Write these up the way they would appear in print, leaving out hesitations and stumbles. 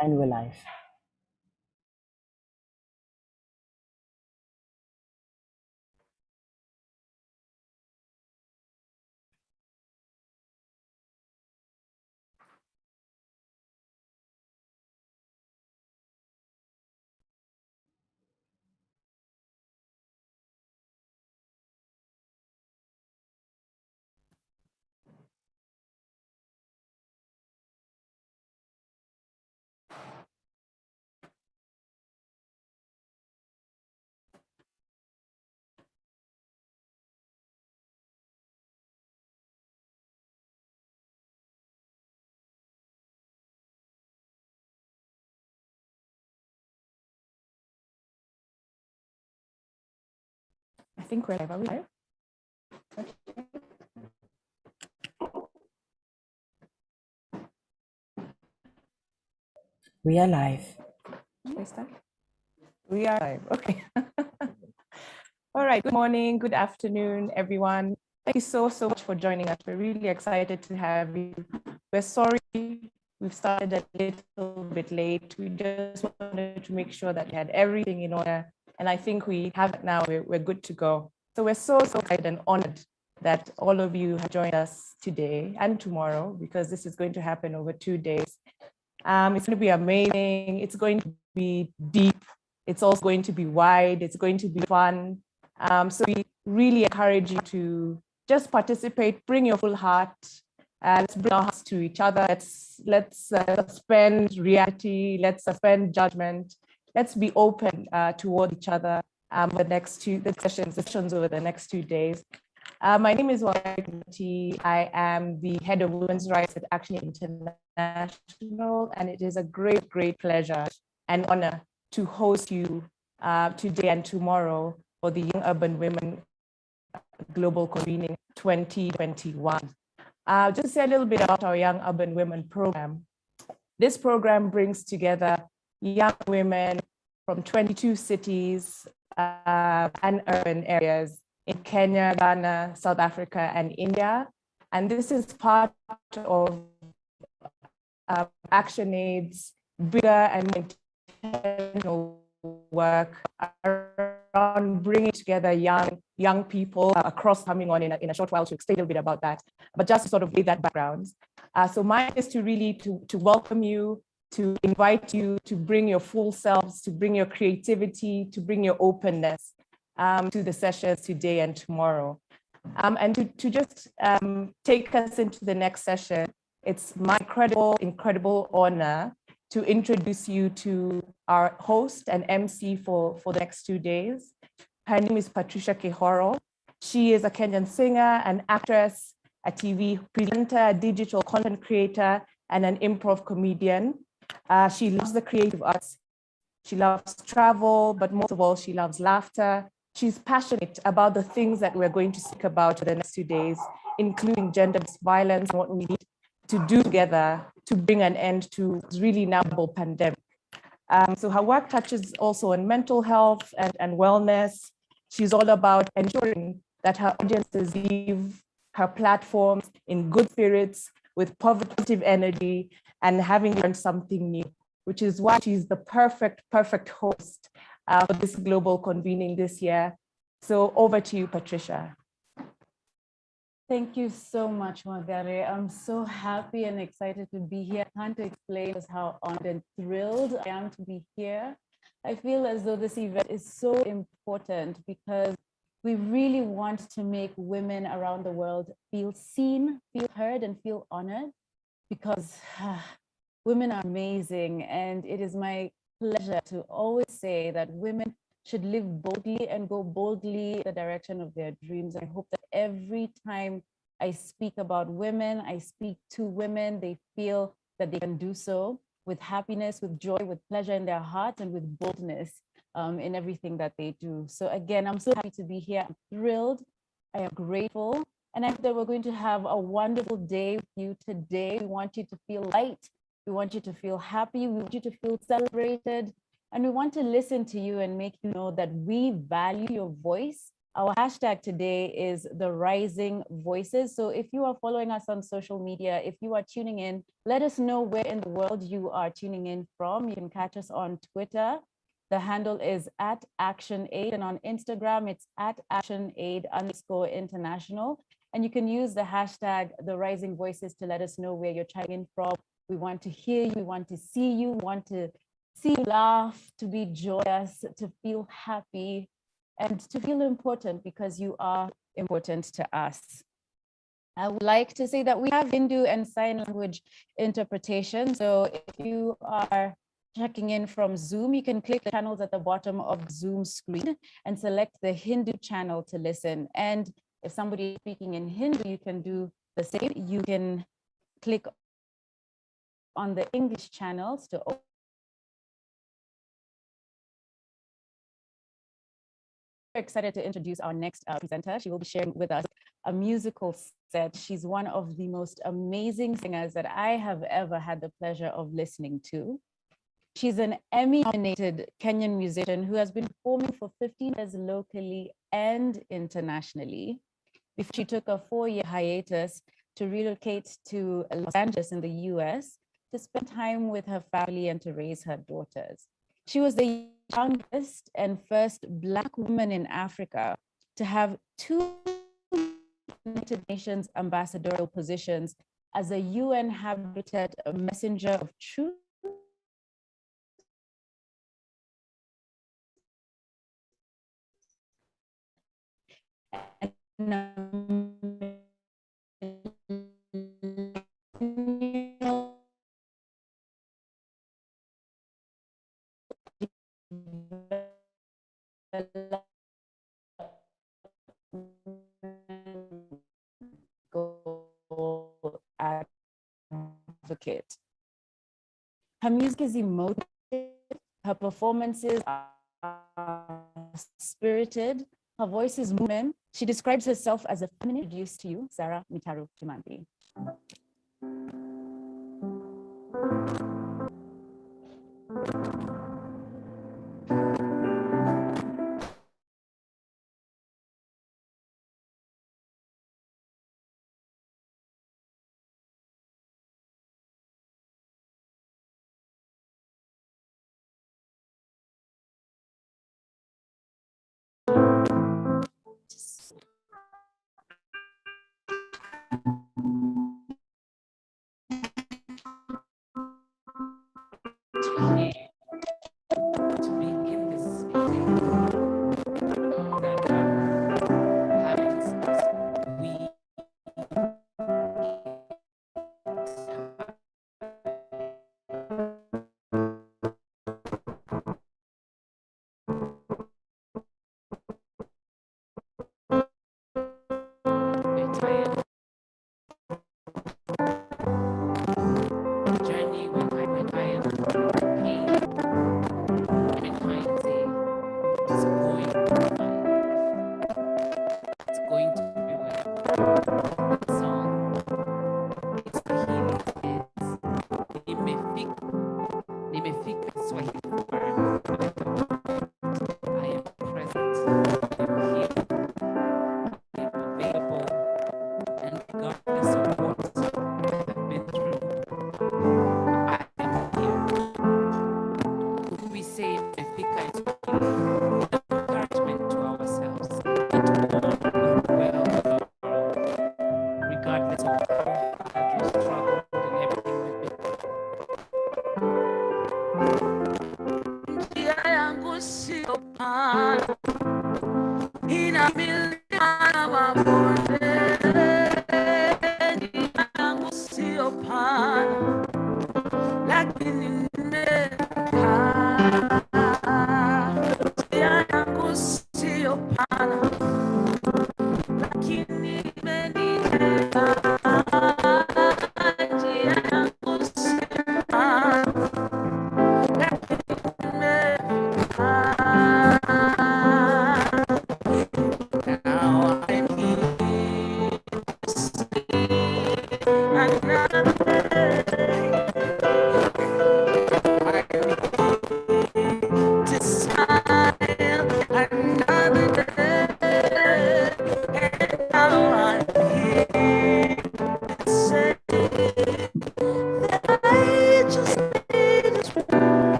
And we're live. I think we're live. Are we live? We are live. We are live. Okay. All right. Good morning. Good afternoon, everyone. Thank you so much for joining us. We're really excited to have you. We're sorry we've started a little bit late. We just wanted to make sure that we had everything in order. And I think we have it now. We're good to go. So we're so excited and honored that all of you have joined us today and tomorrow, because this is going to happen over 2 days. It's going to be amazing. It's going to be deep. It's also going to be wide. It's going to be fun. So we really encourage you to just participate, bring your full heart, let's bring our hearts to each other. Let's suspend reality. Let's suspend judgment. Let's be open toward each other. The sessions over the next 2 days. My name is Wangati. I am the head of women's rights at Action International, and it is a great, great pleasure and honor to host you today and tomorrow for the Young Urban Women Global Convening 2021. Just to say a little bit about our Young Urban Women program. This program brings together young women from 22 cities and urban areas in Kenya, Ghana, South Africa, and India. And this is part of ActionAid's bigger and intentional work around bringing together young people across, coming on in a short while to explain a little bit about that, but just to sort of lay that background. So mine is to really to welcome you, to invite you to bring your full selves, to bring your creativity, to bring your openness to the sessions today and tomorrow. And to just take us into the next session, it's my incredible honor to introduce you to our host and MC for the next 2 days. Her name is Patricia Kihoro. She is a Kenyan singer, an actress, a TV presenter, a digital content creator, and an improv comedian. She loves the creative arts. She loves travel, but most of all, she loves laughter. She's passionate about the things that we're going to speak about for the next 2 days, including gender-based violence and what we need to do together to bring an end to this really now global pandemic. So her work touches also on mental health and wellness. She's all about ensuring that her audiences leave her platforms in good spirits, with positive energy, and having learned something new, which is why she's the perfect host for this global convening this year. So over to you, Patricia. Thank you so much, Magare. I'm so happy and excited to be here. I can't explain just how honored and thrilled I am to be here. I feel as though this event is so important because we really want to make women around the world feel seen, feel heard, and feel honored, because women are amazing. And it is my pleasure to always say that women should live boldly and go boldly in the direction of their dreams. I hope that every time I speak about women, I speak to women, they feel that they can do so with happiness, with joy, with pleasure in their heart, and with boldness in everything that they do. So again, I'm so happy to be here. I'm thrilled. I am grateful. And I hope that we're going to have a wonderful day with you today. We want you to feel light. We want you to feel happy. We want you to feel celebrated. And we want to listen to you and make you know that we value your voice Our hashtag today is the Rising Voices. So if you are following us on social media, if you are tuning in, let us know where in the world you are tuning in from. You can catch us on Twitter. The handle is @ActionAid, and on Instagram, it's @ActionAid_international. And you can use the hashtag the Rising Voices to let us know where you're chiming in from. We want to hear you, we want to see you, we want to see you laugh, to be joyous, to feel happy, and to feel important, because you are important to us. I would like to say that we have Hindu and sign language interpretation. So if you are checking in from Zoom, you can click the channels at the bottom of the Zoom screen and select the Hindu channel to listen. And if somebody is speaking in Hindu, you can do the same. You can click on the English channels to open. We're excited to introduce our next presenter. She will be sharing with us a musical set. She's one of the most amazing singers that I have ever had the pleasure of listening to. She's an Emmy-nominated Kenyan musician who has been performing for 15 years locally and internationally, before she took a 4-year hiatus to relocate to Los Angeles in the US to spend time with her family and to raise her daughters. She was the youngest and first Black woman in Africa to have 2 United Nations ambassadorial positions as a UN Habitat Messenger of Truth and advocate. Her music is emotive, her performances are spirited, her voice is movement. She describes herself as a feminine. Introduced to you, Sarah Mitaru Kimanthi.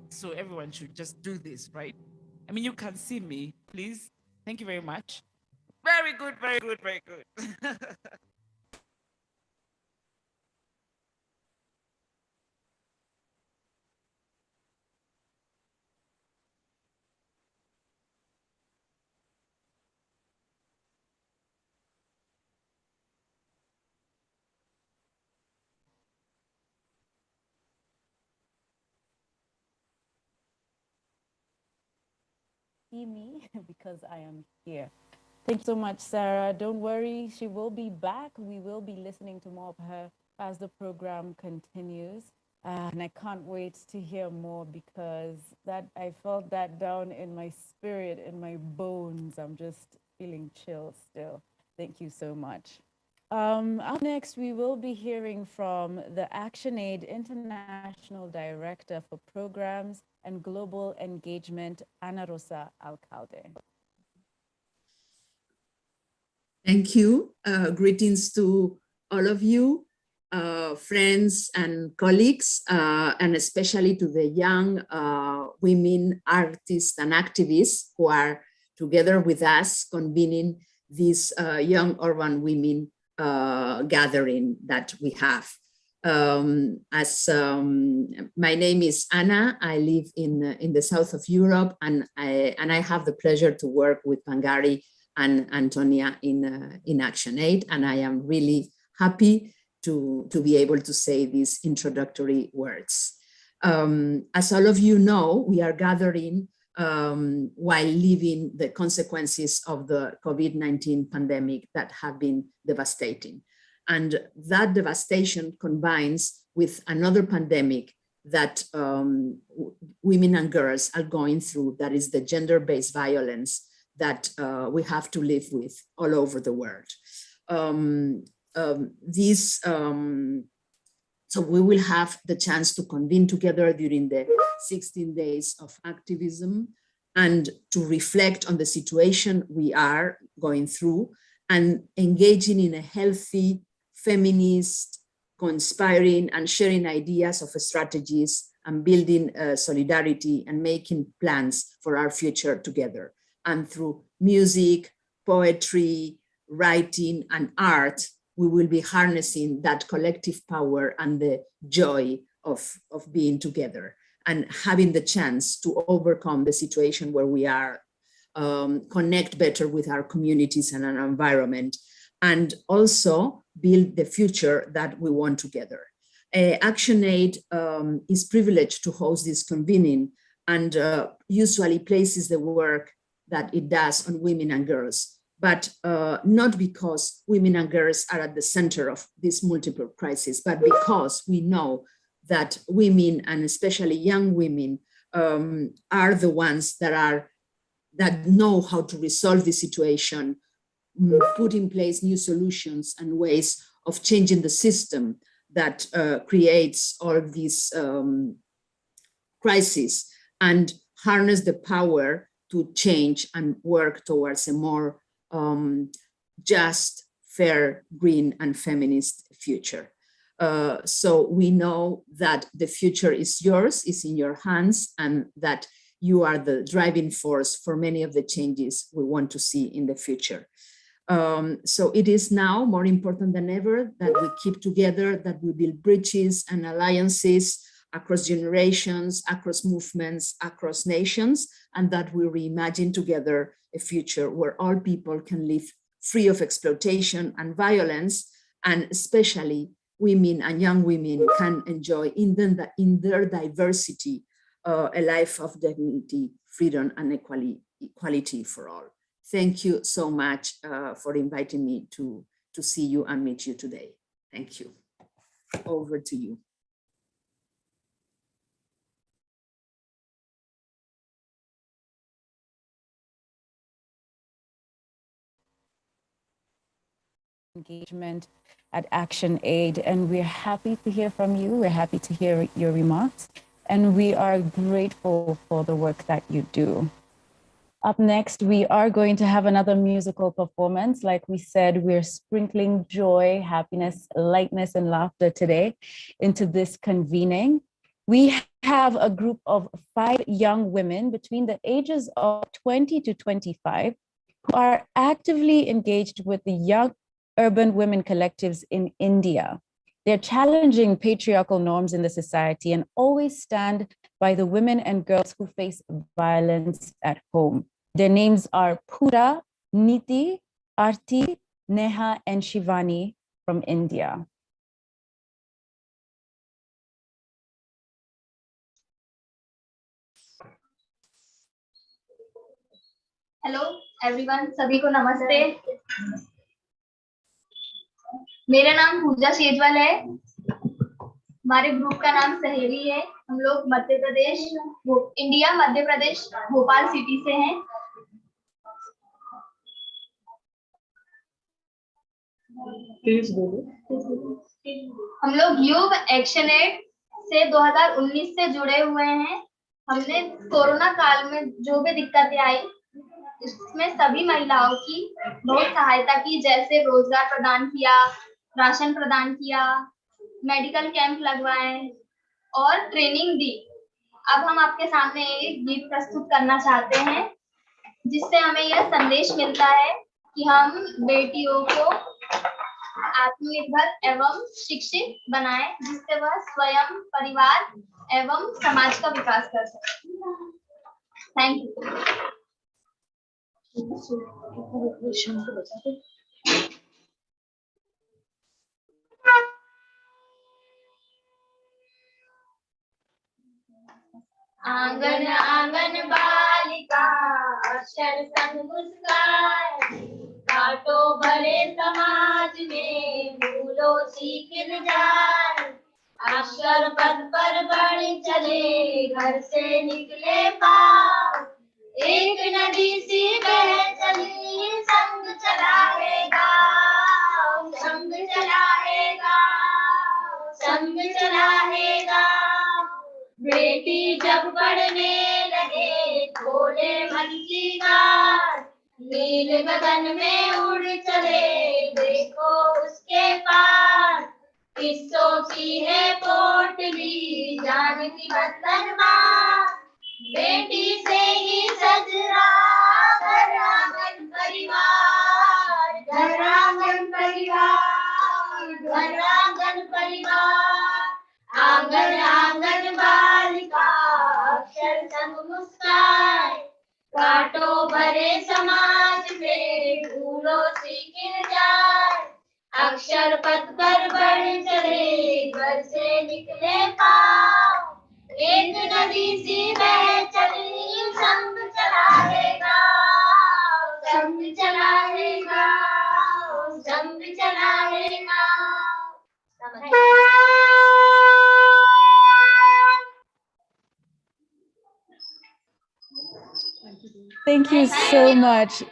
So everyone should just do this, right? I mean, you can see me, please. Thank you very much. Very good, very good, very good. See me because I am here. Thanks so much, Sarah. Don't worry, she will be back. We will be listening to more of her as the program continues. And I can't wait to hear more because that I felt that down in my spirit, in my bones. I'm just feeling chill still. Thank you so much. Up next, we will be hearing from the ActionAid International Director for Programs and Global Engagement, Ana Rosa Alcalde. Thank you. Greetings to all of you, friends and colleagues, and especially to the young women artists and activists who are together with us convening this young urban women gathering that we have. My name is Anna. I live in the south of Europe, and I have the pleasure to work with Pangari and Antonia in ActionAid, and I am really happy to be able to say these introductory words. As all of you know, we are gathering while living the consequences of the COVID-19 pandemic that have been devastating. And that devastation combines with another pandemic that women and girls are going through, that is the gender-based violence that we have to live with all over the world. So we will have the chance to convene together during the 16 days of activism and to reflect on the situation we are going through and engaging in a healthy, feminist, conspiring and sharing ideas of strategies and building solidarity and making plans for our future together. And through music, poetry, writing, and art, we will be harnessing that collective power and the joy of being together and having the chance to overcome the situation where we are, connect better with our communities and our environment, and also build the future that we want together. ActionAid is privileged to host this convening and usually places the work that it does on women and girls, but not because women and girls are at the center of this multiple crisis, but because we know that women, and especially young women, are the ones that know how to resolve the situation, put in place new solutions and ways of changing the system that creates all these crises, and harness the power to change and work towards a more just, fair, green, and feminist future. So we know that the future is yours, is in your hands, and that you are the driving force for many of the changes we want to see in the future. So it is now more important than ever that we keep together, that we build bridges and alliances across generations, across movements, across nations, and that we reimagine together a future where all people can live free of exploitation and violence, and especially women and young women can enjoy in their diversity a life of dignity, freedom, and equality for all. Thank you so much for inviting me to see you and meet you today. Thank you. Over to you. Engagement at ActionAid, and we're happy to hear from you. We're happy to hear your remarks, and we are grateful for the work that you do. Up next, we are going to have another musical performance. Like we said, we're sprinkling joy, happiness, lightness, and laughter today into this convening. We have a group of 5 young women between the ages of 20 to 25 who are actively engaged with the young urban women collectives in India. They're challenging patriarchal norms in the society and always stand by the women and girls who face violence at home. Their names are Pura, Niti, Arti, Neha, and Shivani from India. Hello everyone, सभी को नमस्ते। मेरा नाम पूजा शेजवाल है। हमारे group का नाम सहेली है। हम लोग मध्य प्रदेश, इंडिया, मध्य प्रदेश, भोपाल सिटी से हैं। हम लोग यूथ एक्शनएड से 2019 से जुड़े हुए हैं। हमने कोरोना काल में जो भी दिक्कतें आई, इसमें सभी महिलाओं की बहुत सहायता की, जैसे रोजगार प्रदान किया, राशन प्रदान किया, मेडिकल कैंप लगवाए और ट्रेनिंग दी। अब हम आपके सामने एक गीत प्रस्तुत करना चाहते हैं, जिससे हमें यह संदेश मिलता है कि हम बेटियों को आत्मनिर्भर एवं शिक्षित बनाए जिससे वह स्वयं परिवार एवं समाज का विकास कर सके। Thank you. आंगन आंगन बालिका अक्षर संग मुस्कान, कांटो भरे समाज में भूलो सीख जाए, अक्षर पथ पर बढ़ चले घर से निकले पार, एक नदी सी बह चली संग चलाएगा, संग चलाएगा, संग चलाएगा। बेटी जब पढ़ने लगे खोले मन की गार, नील गगन में उड़ चले देखो उसके पार, किस्सों की है पोटली जानकी वतन माँ, बेटी से ही सज रहा घर आंगन परिवार, घर आंगन परिवार, घर आंगन परिवार। आंगन आंगन बालिका अक्षर संग मुस्कान, कांटो भरे समाज में फूलों सी खिल जाए, अक्षर पथ पर बढ़ चले घर से निकले पाँव, एक नदी सी बह चली संग चलाएगा, संग चलाएगा, संग चलाएगा। Thank you so much.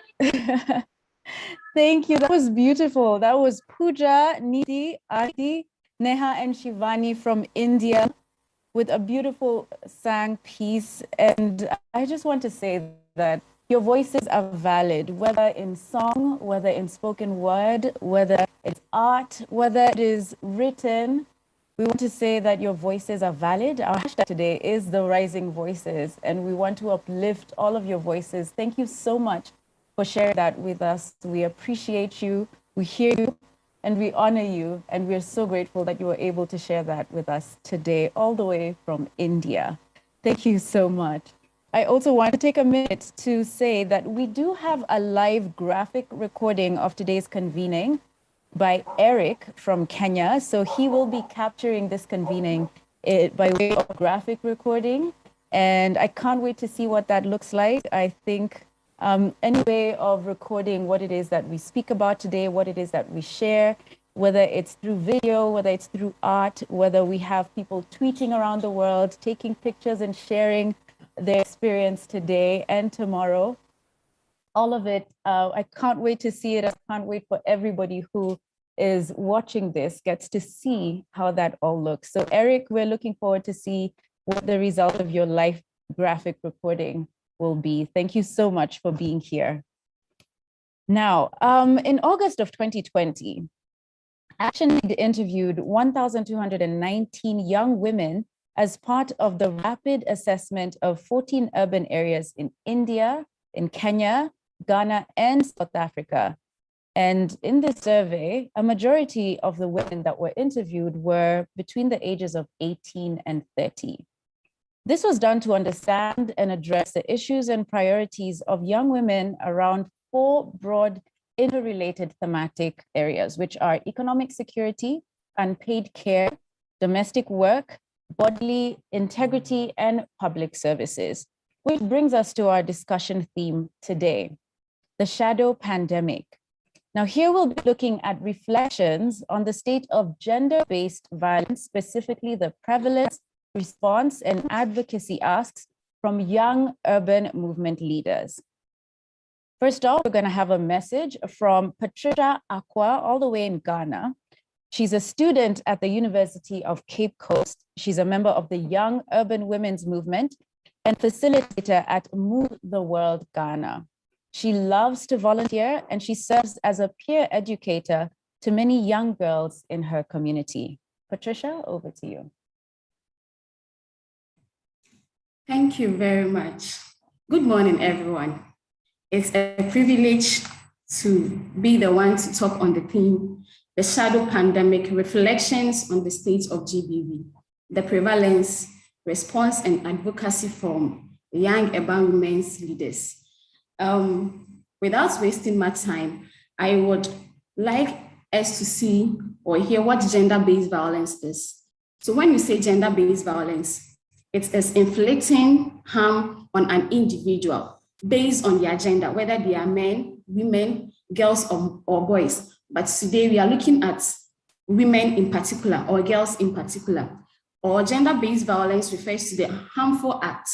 Thank you. That was beautiful. That was Pooja, Niti, Adi, Neha, and Shivani from India with a beautiful sang piece. And I just want to say that your voices are valid, whether in song, whether in spoken word, whether it's art, whether it is written. We want to say that your voices are valid. Our hashtag today is the Rising Voices, and we want to uplift all of your voices. Thank you so much for sharing that with us. We appreciate you, we hear you, and we honor you. And we're so grateful that you were able to share that with us today, all the way from India. Thank you so much. I also want to take a minute to say that we do have a live graphic recording of today's convening by Eric from Kenya. So he will be capturing this convening by way of graphic recording. And I can't wait to see what that looks like. I think any way of recording what it is that we speak about today, what it is that we share, whether it's through video, whether it's through art, whether we have people tweeting around the world, taking pictures and sharing their experience today and tomorrow. All of it, I can't wait to see it. I can't wait for everybody who is watching this gets to see how that all looks. So Eric, we're looking forward to see what the result of your live graphic recording will be. Thank you so much for being here. Now, in August of 2020, ActionAid interviewed 1,219 young women as part of the rapid assessment of 14 urban areas in India, in Kenya, Ghana, and South Africa. And in this survey, a majority of the women that were interviewed were between the ages of 18 and 30. This was done to understand and address the issues and priorities of young women around 4 broad interrelated thematic areas, which are economic security, unpaid care, domestic work, bodily integrity, and public services. Which brings us to our discussion theme today, the shadow pandemic. Now here we'll be looking at reflections on the state of gender-based violence, specifically the prevalence, response, and advocacy asks from young urban movement leaders. First off, we're going to have a message from Patricia Akwa, all the way in Ghana. She's a student at the University of Cape Coast. She's a member of the Young Urban Women's Movement and facilitator at Move the World Ghana. She loves to volunteer and she serves as a peer educator to many young girls in her community. Patricia, over to you. Thank you very much. Good morning, everyone. It's a privilege to be the one to talk on the theme, the shadow pandemic, reflections on the state of GBV, the prevalence, response, and advocacy from young urban women's leaders. Without wasting much time, I would like us to see or hear what gender-based violence is. So when you say gender-based violence, it is inflicting harm on an individual based on their gender, whether they are men, women, girls, or boys. But today we are looking at women in particular, or girls in particular. Or gender-based violence refers to the harmful act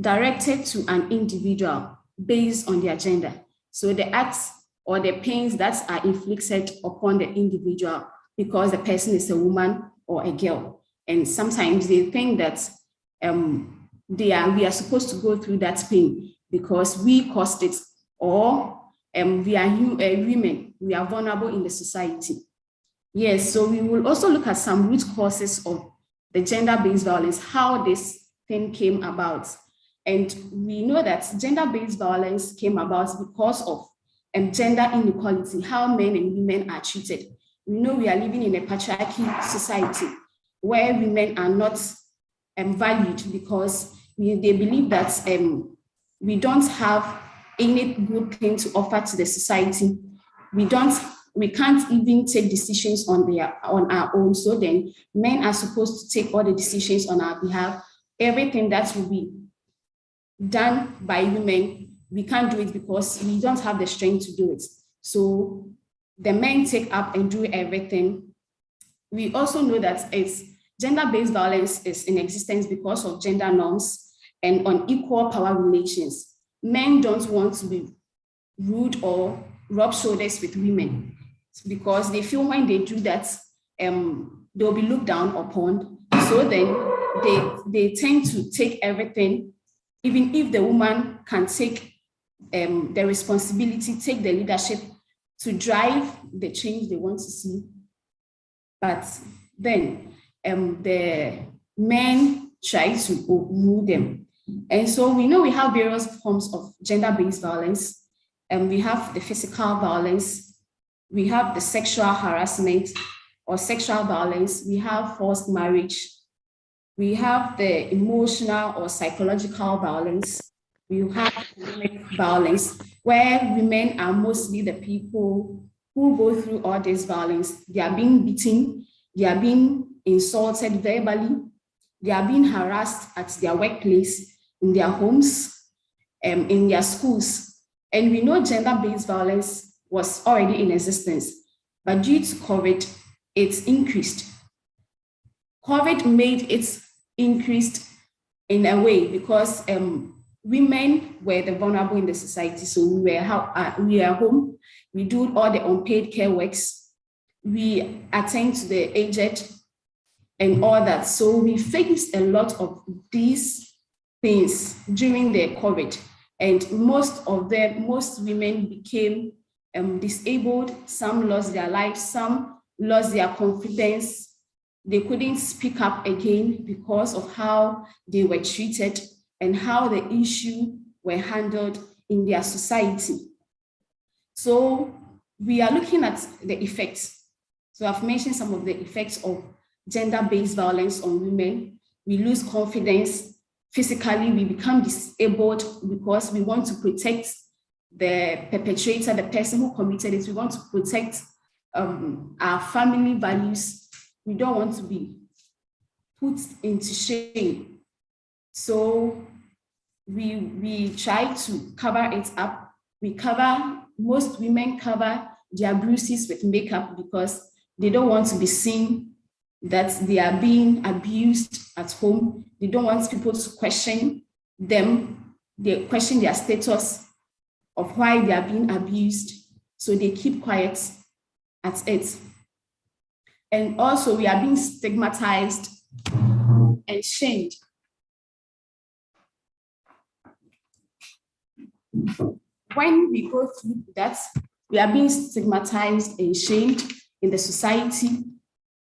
directed to an individual based on their gender. So the acts or the pains that are inflicted upon the individual because the person is a woman or a girl. And sometimes they think that we are supposed to go through that pain because we caused it, or we are women, we are vulnerable in the society. Yes, so we will also look at some root causes of the gender-based violence, how this thing came about. And we know that gender-based violence came about because of gender inequality, how men and women are treated. We know we are living in a patriarchy society where women are not valued because they believe that we don't have any good thing to offer to the society. We can't even take decisions on our own. So then men are supposed to take all the decisions on our behalf. Everything that will be done by women, we can't do it because we don't have the strength to do it. So the men take up and do everything. We also know that gender-based violence is in existence because of gender norms and unequal power relations. Men don't want to be rude or rub shoulders with women because they feel when they do that, they'll be looked down upon. So then they tend to take everything, even if the woman can take the responsibility, take the leadership to drive the change they want to see. But then the men try to rule them. And so we know we have various forms of gender-based violence. We have the physical violence, we have the sexual harassment or sexual violence, we have forced marriage, we have the emotional or psychological violence, we have economic violence, where women are mostly the people who go through all this violence. They are being beaten, they are being insulted verbally, they are being harassed at their workplace, in their homes, in their schools. And we know gender-based violence was already in existence, but due to COVID, it's increased. COVID made it increased in a way because women were the vulnerable in the society. So we are home, we do all the unpaid care works, we attend to the aged and all that. So we faced a lot of these things during the COVID. And most women became disabled, some lost their lives, some lost their confidence. They couldn't speak up again because of how they were treated and how the issue were handled in their society. So we are looking at the effects. So I've mentioned some of the effects of gender-based violence on women. We lose confidence. Physically, we become disabled because we want to protect the perpetrator, the person who committed it. We want to protect our family values. We don't want to be put into shame. So we try to cover it up. Most women cover their bruises with makeup because they don't want to be seen that they are being abused at home. They don't want people to question them. They question their status of why they are being abused. So they keep quiet at it. And also we are being stigmatized and shamed. When we go through that, we are being stigmatized and shamed in the society.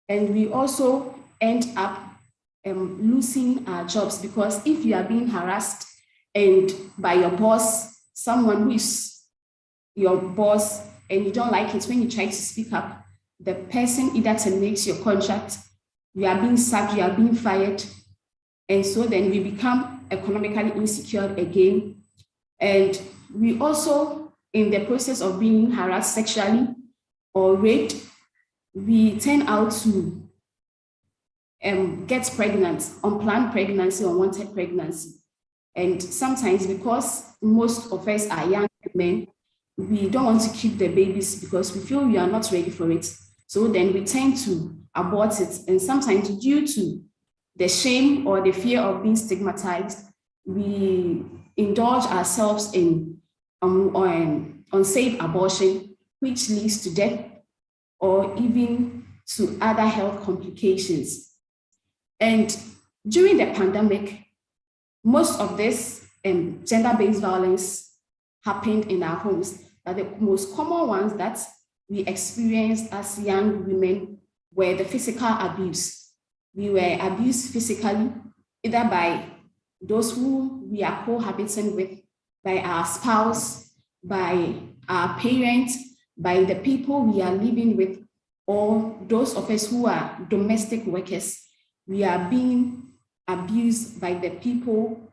And we also end up losing our jobs because if you are being harassed and by your boss, someone who is your boss, and you don't like it when you try to speak up, the person either terminates your contract, you are being sacked, you are being fired. And so then we become economically insecure again. And we also, in the process of being harassed sexually or raped, we turn out to get pregnant, unplanned pregnancy, unwanted pregnancy. And sometimes, because most of us are young men, we don't want to keep the babies because we feel we are not ready for it. So then we tend to abort it. And sometimes, due to the shame or the fear of being stigmatized, we indulge ourselves in unsafe abortion, which leads to death or even to other health complications. And during the pandemic, most of this gender-based violence happened in our homes, but the most common ones that we experienced as young women were the physical abuse. We were abused physically, either by those who we are cohabiting with, by our spouse, by our parents, by the people we are living with, or those of us who are domestic workers. We are being abused by the people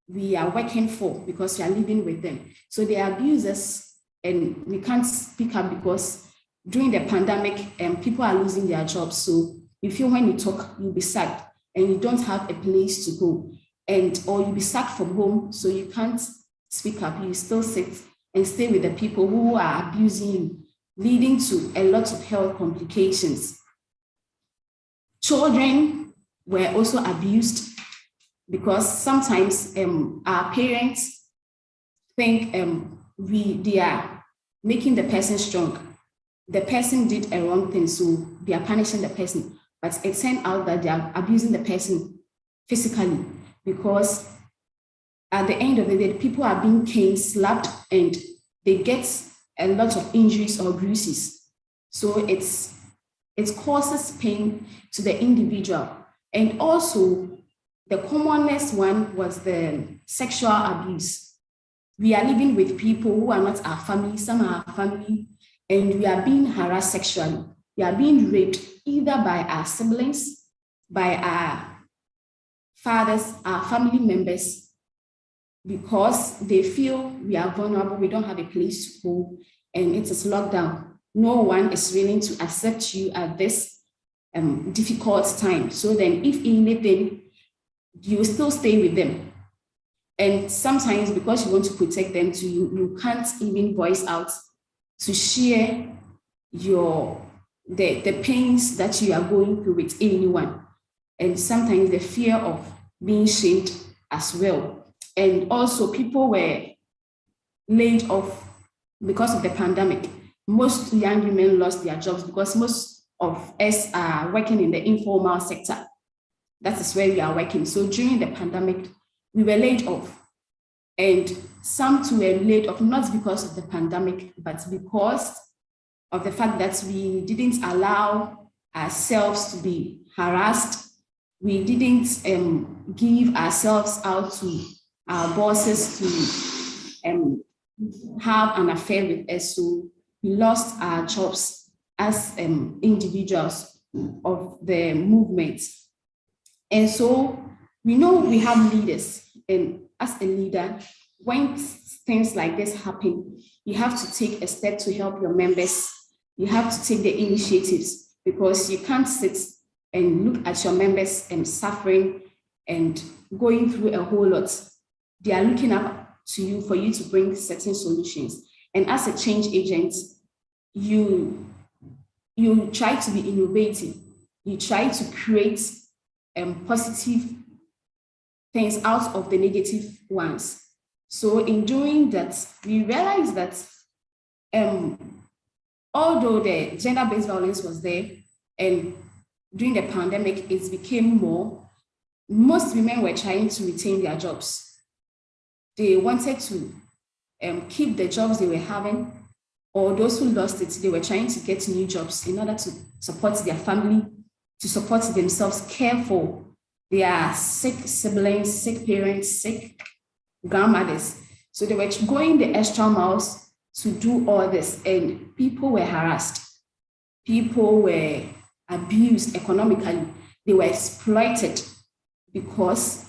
we are working for because we are living with them. So they abuse us, and we can't speak up because during the pandemic, people are losing their jobs. So you feel when you talk, you'll be sacked and you don't have a place to go, or you'll be sacked from home, so you can't speak up. You still sit and stay with the people who are abusing you, leading to a lot of health complications. Children were also abused because sometimes our parents think they are making the person strong. The person did a wrong thing, so they are punishing the person. But it turned out that they are abusing the person physically, because at the end of the day, people are being caned, slapped, and they get a lot of injuries or bruises. So it causes pain to the individual. And also, the commonest one was the sexual abuse. We are living with people who are not our family, some are our family, and we are being harassed sexually. We are being raped either by our siblings, by our fathers, our family members, because they feel we are vulnerable, we don't have a place to go, and it is lockdown. No one is willing to accept you at this difficult time. So then if anything, you still stay with them. And sometimes because you want to protect them too, you can't even voice out to share the pains that you are going through with anyone. And sometimes the fear of being shamed as well. And also people were laid off because of the pandemic. Most young women lost their jobs because most of us are working in the informal sector. That is where we are working. So during the pandemic, we were laid off. And some too were laid off, not because of the pandemic, but because of the fact that we didn't allow ourselves to be harassed. We didn't give ourselves out to our bosses to have an affair with us. So we lost our jobs as individuals of the movement. And so we know we have leaders, and as a leader, when things like this happen, you have to take a step to help your members. You have to take the initiatives, because you can't sit and look at your members suffering and going through a whole lot. They are looking up to you for you to bring certain solutions. And as a change agent, you try to be innovative. You try to create positive things out of the negative ones. So in doing that, we realized that although the gender-based violence was there, and during the pandemic, it became more, most women were trying to retain their jobs. They wanted to keep the jobs they were having, or those who lost it, they were trying to get new jobs in order to support their family, to support themselves, care for their sick siblings, sick parents, sick grandmothers. So they were going the extra miles to do all this, and people were harassed. people were abused economically. They were exploited because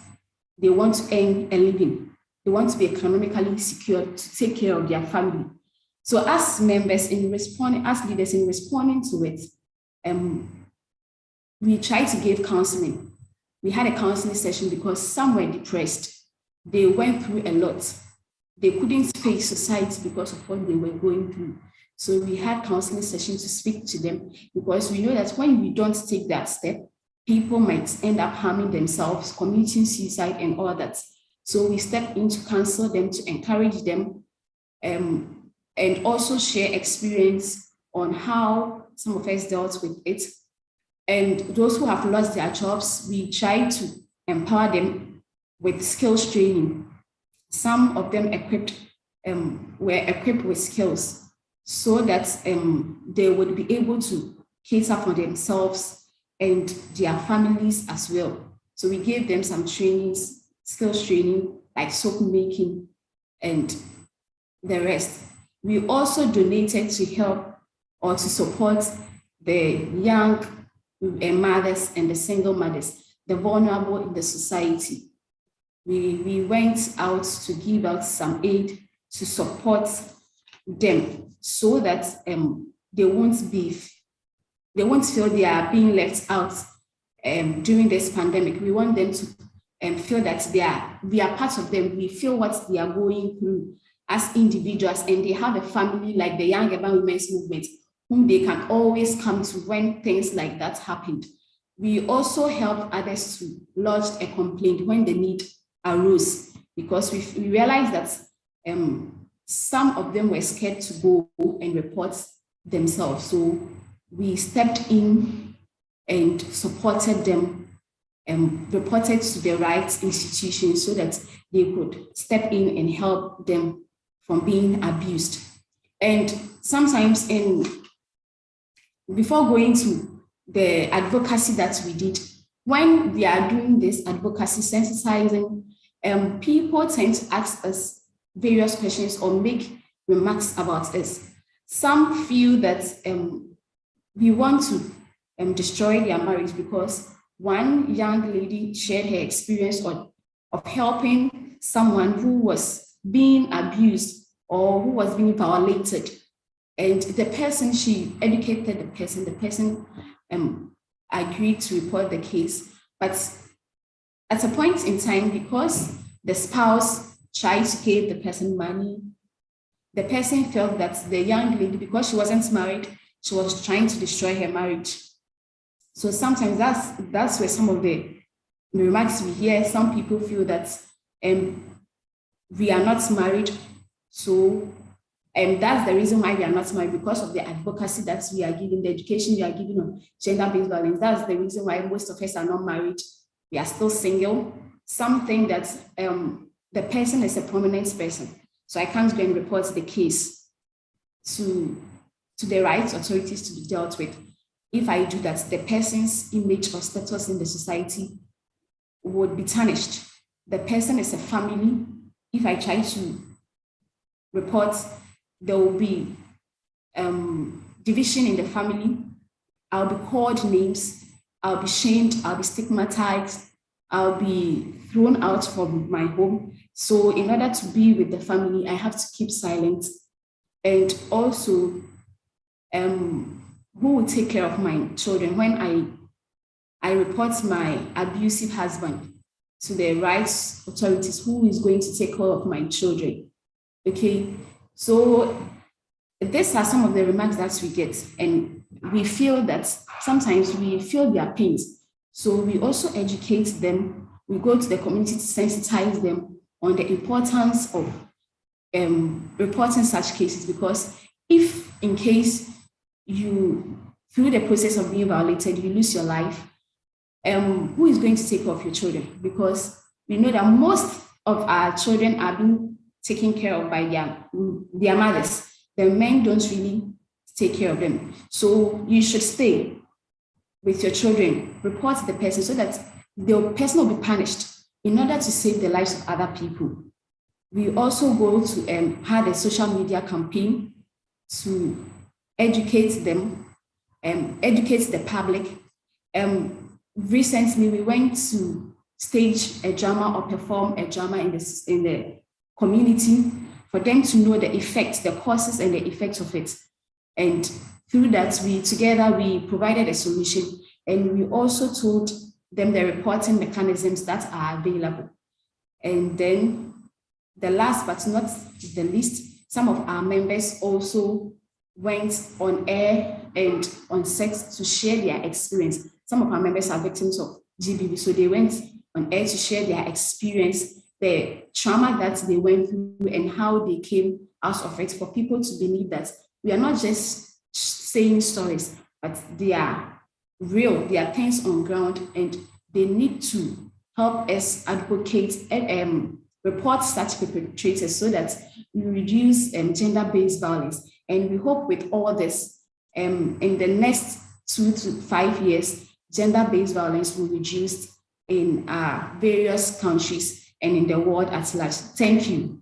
they want to earn a living. They want to be economically secure to take care of their family. So as members in responding, as leaders in responding to it, we tried to give counseling. We had a counseling session because some were depressed. They went through a lot. They couldn't face society because of what they were going through. So we had counseling sessions to speak to them, because we know that when we don't take that step, people might end up harming themselves, committing suicide and all that. So we step in to counsel them, to encourage them, and also share experience on how some of us dealt with it. And those who have lost their jobs, we try to empower them with skills training. Some of them were equipped with skills so that they would be able to cater for themselves and their families as well. So we gave them some trainings, skills training, like soap making and the rest. We also donated to help or to support the young mothers and the single mothers, the vulnerable in the society. We went out to give out some aid to support them so that they won't feel they are being left out during this pandemic. We want them to feel that we are part of them. We feel what they are going through as individuals, and they have a family like the Young Urban Women's Movement, whom they can always come to when things like that happened. We also help others to lodge a complaint when the need arose, because we realized that some of them were scared to go and report themselves. So we stepped in and supported them and reported to the right institutions so that they could step in and help them from being abused. And sometimes before going to the advocacy that we did, when we are doing this advocacy sensitizing, people tend to ask us various questions or make remarks about us. Some feel that we want to destroy their marriage because one young lady shared her experience of helping someone who was being abused or who was being violated. And the person, she educated the person agreed to report the case. But at a point in time, because the spouse tried to give the person money, the person felt that the young lady, because she wasn't married, she was trying to destroy her marriage. So sometimes that's where some of the remarks we hear. Some people feel that we are not married, so that's the reason why we are not married, because of the advocacy that we are giving, the education we are giving on gender-based violence. That's the reason why most of us are not married. We are still single. Some think that the person is a prominent person, so I can't go and report the case to the right authorities to be dealt with. If I do that, the person's image or status in the society would be tarnished. The person is a family. If I try to report, there will be division in the family. I'll be called names. I'll be shamed. I'll be stigmatized. I'll be thrown out from my home. So in order to be with the family, I have to keep silent. And also, who will take care of my children when I report my abusive husband to the rights authorities? Who is going to take care of my children? Okay, so these are some of the remarks that we get, and we feel that sometimes we feel their pains. So we also educate them. We go to the community to sensitize them on the importance of reporting such cases, because if in case you, through the process of being violated, you lose your life, who is going to take care of your children? Because we know that most of our children are being taken care of by their mothers. The men don't really take care of them. So you should stay with your children, report the person so that the person will be punished in order to save the lives of other people. We also go to have a social media campaign to educate them educate the public. Recently, we went to stage a drama or perform a drama in the community for them to know the effects, the causes and the effects of it. And through that, we provided a solution, and we also told them the reporting mechanisms that are available. And then the last but not the least, some of our members also went on air and on set to share their experience. Some of our members are victims of GBV, so they went on air to share their experience, the trauma that they went through and how they came out of it, for people to believe that we are not just saying stories, but they are real, they are things on ground, and they need to help us advocate and report such perpetrators so that we reduce gender-based violence. And we hope with all this, in the next 2 to 5 years, gender-based violence will reduce in various countries and in the world at large. Thank you.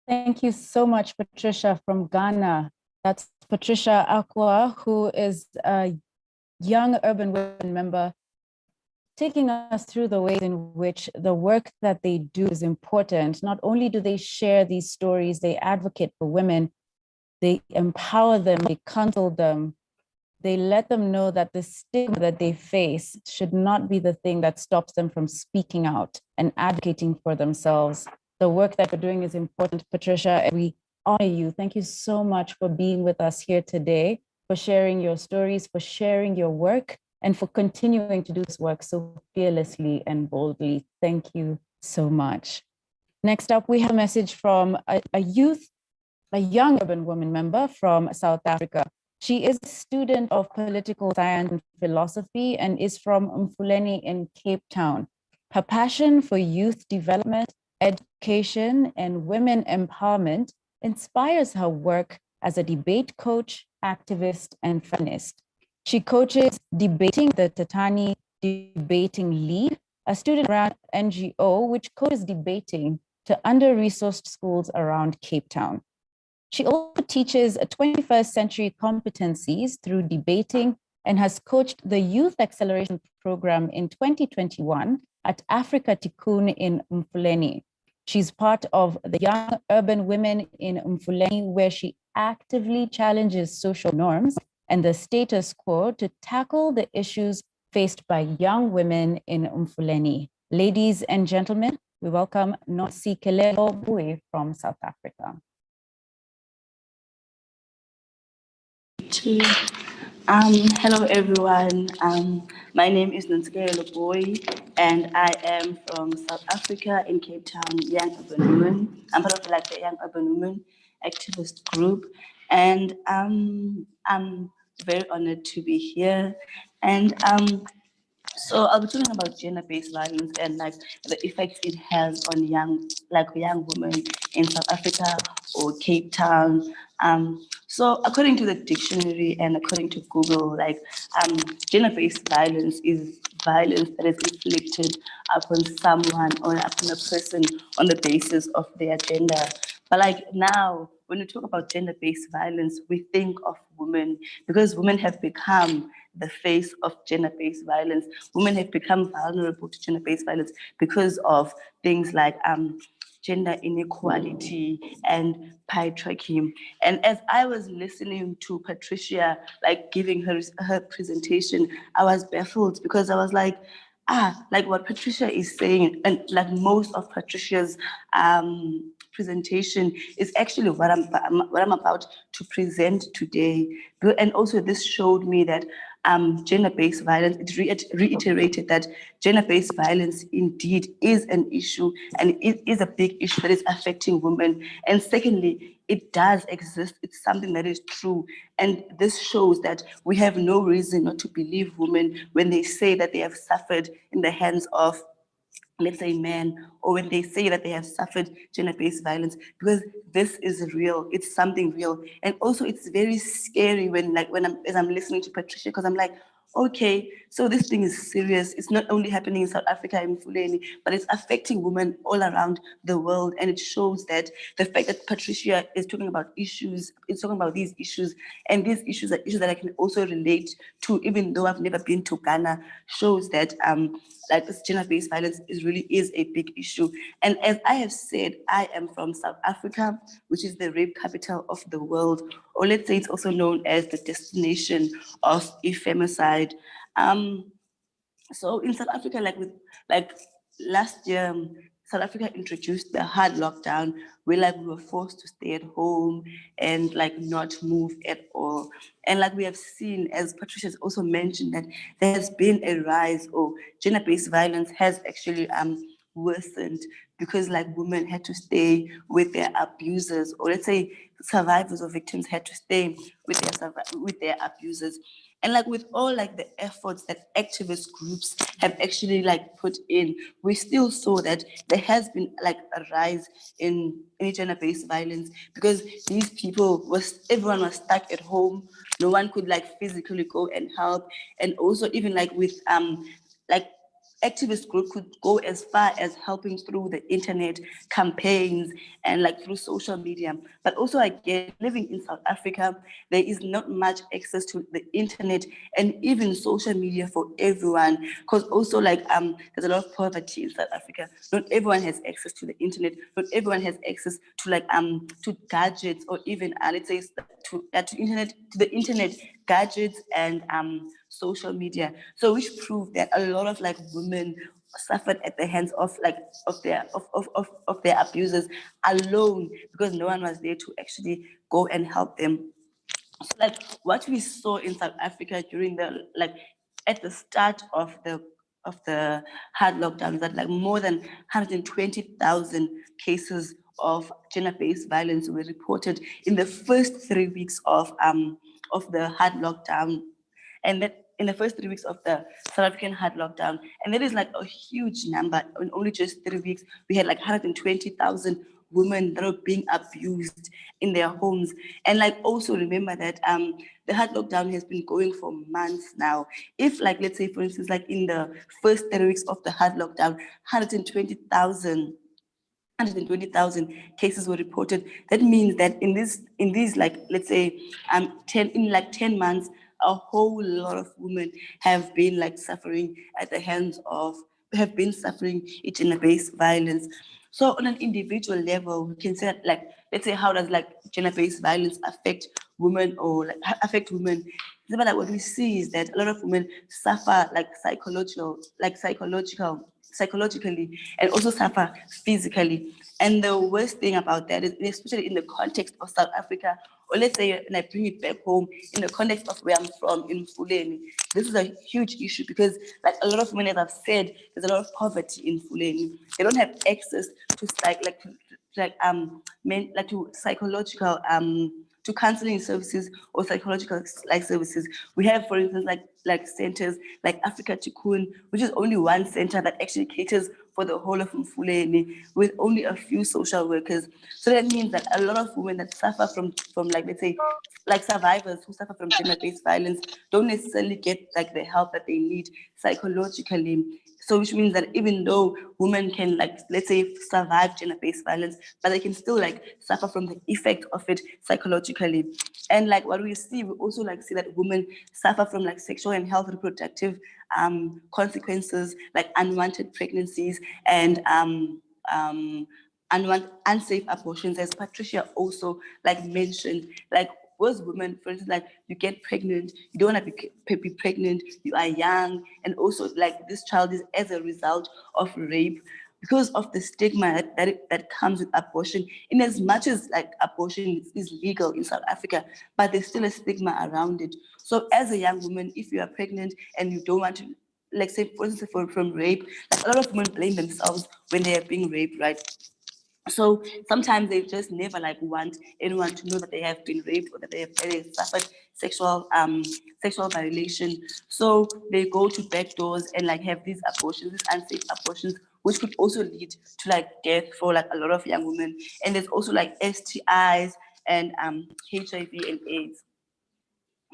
Thank you so much, Patricia from Ghana. That's Patricia Akwa, who is a young urban women member, taking us through the ways in which the work that they do is important. Not only do they share these stories, they advocate for women, they empower them, they counsel them, they let them know that the stigma that they face should not be the thing that stops them from speaking out and advocating for themselves. The work that you're doing is important, Patricia, and we honor you. Thank you so much for being with us here today, for sharing your stories, for sharing your work, and for continuing to do this work so fearlessly and boldly. Thank you so much. Next up, we have a message from a young urban woman member from South Africa. She is a student of political science and philosophy and is from Mfuleni in Cape Town. Her passion for youth development, education, and women empowerment inspires her work as a debate coach, activist, and feminist. She coaches debating the Tatani Debating League, a student-run NGO which coaches debating to under-resourced schools around Cape Town. She also teaches 21st century competencies through debating and has coached the Youth Acceleration Program in 2021 at Africa Tikkun in Mfuleni. She's part of the Young Urban Women in Mfuleni, where she actively challenges social norms and the status quo to tackle the issues faced by young women in Mfuleni. Ladies and gentlemen, we welcome Nosikelelo Bui from South Africa. Hello everyone. My name is Nosikelelo Bui, and I am from South Africa in Cape Town, Young Urban Women. I'm part of the Young Urban Women activist group, and I'm very honored to be here. And so I'll be talking about gender-based violence and the effects it has on young women in South Africa or Cape Town. So according to the dictionary and according to Google, gender-based violence is violence that is inflicted upon someone or upon a person on the basis of their gender. But now, when we talk about gender-based violence, we think of women because women have become the face of gender-based violence. Women have become vulnerable to gender-based violence because of things like gender inequality and patriarchy. And as I was listening to Patricia, giving her presentation, I was baffled because I was what Patricia is saying, and most of Patricia's presentation is actually what I'm about to present today. And also this showed me that gender-based violence, it reiterated that gender-based violence indeed is an issue, and it is a big issue that is affecting women. And secondly, it does exist. It's something that is true. And this shows that we have no reason not to believe women when they say that they have suffered in the hands of, let's say, men, or when they say that they have suffered gender-based violence, because this is real. It's something real. And also it's very scary when as I'm listening to Patricia, because I'm like, okay, so this thing is serious. It's not only happening in South Africa in Fuleni, but it's affecting women all around the world. And it shows that the fact that Patricia is talking about issues, it's talking about these issues, and these issues are issues that I can also relate to, even though I've never been to Ghana, shows that like this gender-based violence really is a big issue. And as I have said, I am from South Africa, which is the rape capital of the world, or let's say it's also known as the destination of femicide. So in South Africa, like last year, South Africa introduced the hard lockdown, where like we were forced to stay at home and like not move at all. And like we have seen, as Patricia has also mentioned, that there has been a rise, or gender-based violence has actually worsened, because like women had to stay with their abusers, or let's say survivors or victims had to stay with their abusers. And like with all like the efforts that activist groups have actually like put in, we still saw that there has been like a rise in gender-based violence, because these people everyone was stuck at home. No one could like physically go and help. And also even like with like activist group could go as far as helping through the internet campaigns and like through social media. But also again, living in South Africa, there is not much access to the internet and even social media for everyone, because also like there's a lot of poverty in South Africa. Not everyone has access to the internet. Not everyone has access to like to gadgets, or even let's say to the internet, gadgets and social media. So which proved that a lot of like women suffered at the hands of like of their abusers alone, because no one was there to actually go and help them. So like what we saw in South Africa during the like at the start of the hard lockdown, that like more than 120,000 cases of gender-based violence were reported in the first 3 weeks of the hard lockdown. And that in the first 3 weeks of the South African hard lockdown. And that is like a huge number. In only just 3 weeks, we had like 120,000 women that are being abused in their homes. And like also remember that the hard lockdown has been going for months now. If like, let's say for instance, like in the first 3 weeks of the hard lockdown, 120,000 cases were reported. That means that in these like let's say 10 months, a whole lot of women have been like suffering at the hands of have been suffering gender-based violence. So on an individual level, we can say that, like, let's say, how does like gender-based violence affect women, or like affect women? But like what we see is that a lot of women suffer like psychologically, and also suffer physically. And the worst thing about that is, especially in the context of South Africa, or let's say, and I bring it back home, in the context of where I'm from, in Fuleni, this is a huge issue, because like a lot of women, as I've said, there's a lot of poverty in Fuleni. They don't have access to to psychological to counseling services or psychological like services. We have, for instance, like centers like Africa Tikkun, which is only one center that actually caters for the whole of Mfuleni, with only a few social workers. So that means that a lot of women that suffer from like, let's say, like survivors who suffer from gender-based violence don't necessarily get like the help that they need psychologically. So which means that even though women can like, let's say, survive gender-based violence, but they can still like suffer from the effect of it psychologically. And like what we see, we also like see that women suffer from like sexual and health reproductive consequences, like unwanted pregnancies and unsafe abortions, as Patricia also like mentioned. Like most women, for instance, like you get pregnant, you don't want to be pregnant, you are young, and also like this child is as a result of rape, because of the stigma that comes with abortion. In as much as like abortion is legal in South Africa, but there's still a stigma around it. So as a young woman, if you are pregnant and you don't want to, like say for instance from rape, like a lot of women blame themselves when they are being raped, right? So sometimes they just never like want anyone to know that they have been raped, or that they have suffered sexual violation. So they go to back doors and like have these abortions, these unsafe abortions, which could also lead to like death for like a lot of young women. And there's also like STIs and HIV and AIDS.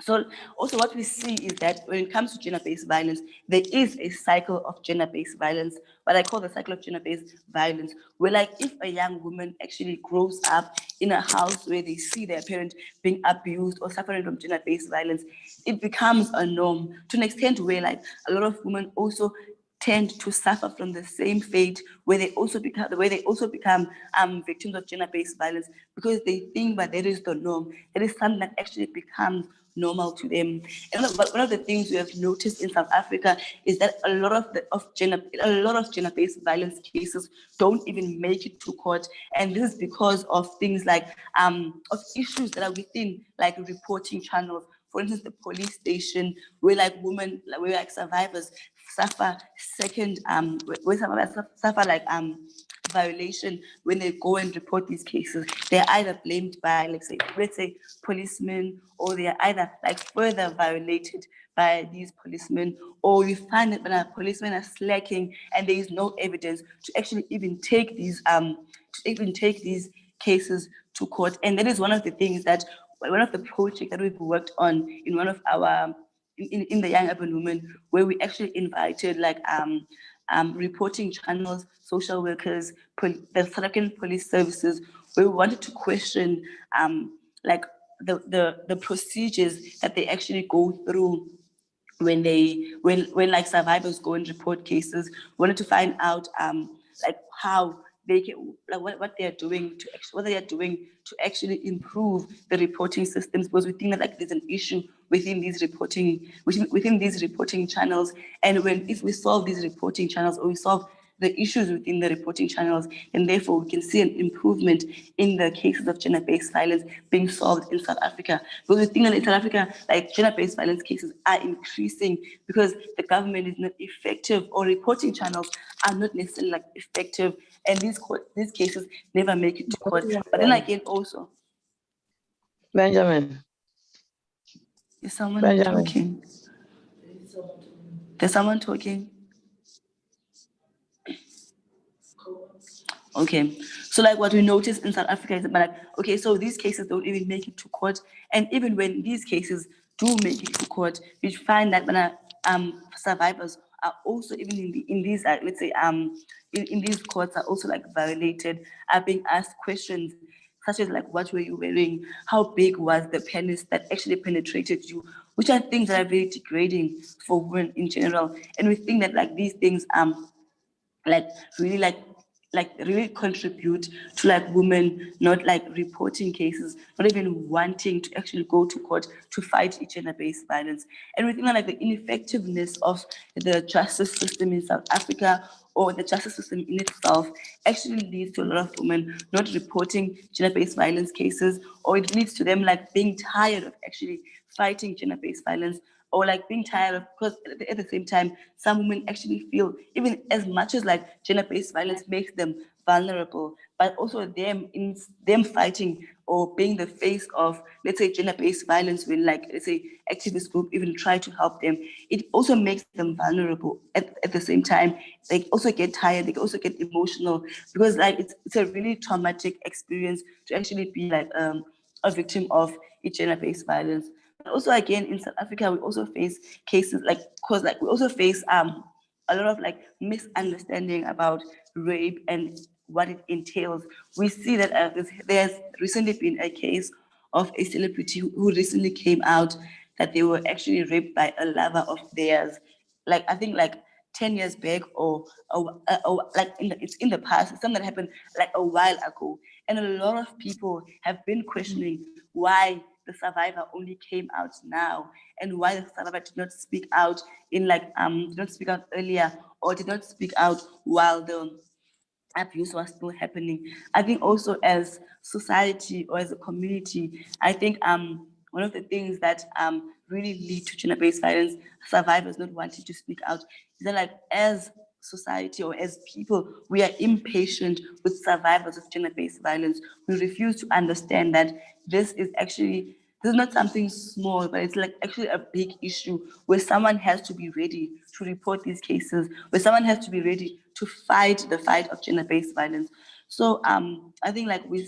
So also what we see is that when it comes to gender-based violence, there is a cycle of gender-based violence, what I call the cycle of gender-based violence, where like if a young woman actually grows up in a house where they see their parent being abused or suffering from gender-based violence, it becomes a norm to an extent where like a lot of women also tend to suffer from the same fate where they also become victims of gender-based violence because they think that that is the norm. That is something that actually becomes normal to them. And one of the things we have noticed in South Africa is that a lot of gender-based violence cases don't even make it to court, and this is because of things like of issues that are within like reporting channels. For instance, the police station, where like women, where like survivors suffer where survivors suffer like violation when they go and report these cases. They're either blamed by let's say policemen, or they are either like further violated by these policemen, or you find that when a policemen are slacking and there is no evidence to actually even take these cases to court. And that is one of the things that one of the projects that we've worked on in one of our in the Young Urban Women, where we actually invited like reporting channels, social workers, the South African police services, where we wanted to question like the procedures that they actually go through when like survivors go and report cases. We wanted to find out like how they can, like what they are doing to what they are doing to actually improve the reporting systems, because we think that like there's an issue within these reporting channels. And if we solve these reporting channels, or we solve the issues within the reporting channels, and therefore we can see an improvement in the cases of gender-based violence being solved in South Africa. Because we think that in South Africa, like gender-based violence cases are increasing because the government is not effective, or reporting channels are not necessarily like effective, and these cases never make it to court. But then again, also, Benjamin. is someone Benjamin. talking? There's someone talking. Okay, so like what we noticed in South Africa is like, okay, so these cases don't even make it to court, and even when these cases do make it to court, we find that when survivors are also even in these let's say in these courts are also like violated, are being asked questions such as like, what were you wearing? How big was the penis that actually penetrated you? Which are things that are very degrading for women in general, and we think that like these things like really really contribute to like women not like reporting cases, not even wanting to actually go to court to fight gender-based violence. And we think that like the ineffectiveness of the justice system in South Africa, or the justice system in itself, actually leads to a lot of women not reporting gender-based violence cases, or it leads to them like being tired of actually fighting gender-based violence, or like being tired of, because at the same time, some women actually feel, even as much as like gender-based violence makes them vulnerable, but also them fighting or being the face of, let's say, gender-based violence, when like, let's say, activist group even try to help them, it also makes them vulnerable. At the same time, they also get tired, they also get emotional, because like it's a really traumatic experience to actually be like a victim of gender-based violence. Also, again, in South Africa, we also face cases we also face a lot of like misunderstanding about rape and what it entails. We see that there's recently been a case of a celebrity who recently came out that they were actually raped by a lover of theirs. Like, I think like 10 years back, or like it's in the past. It's something that happened like a while ago, and a lot of people have been questioning why the survivor only came out now, and why the survivor did not speak out did not speak out earlier, or did not speak out while the abuse was still happening. I think also as society or as a community, I think one of the things that really lead to gender-based violence survivors not wanting to speak out is that, like, as society or as people, we are impatient with survivors of gender-based violence. We refuse to understand that this is not something small, but it's like actually a big issue where someone has to be ready to report these cases, where someone has to be ready to fight the fight of gender-based violence. So I think like we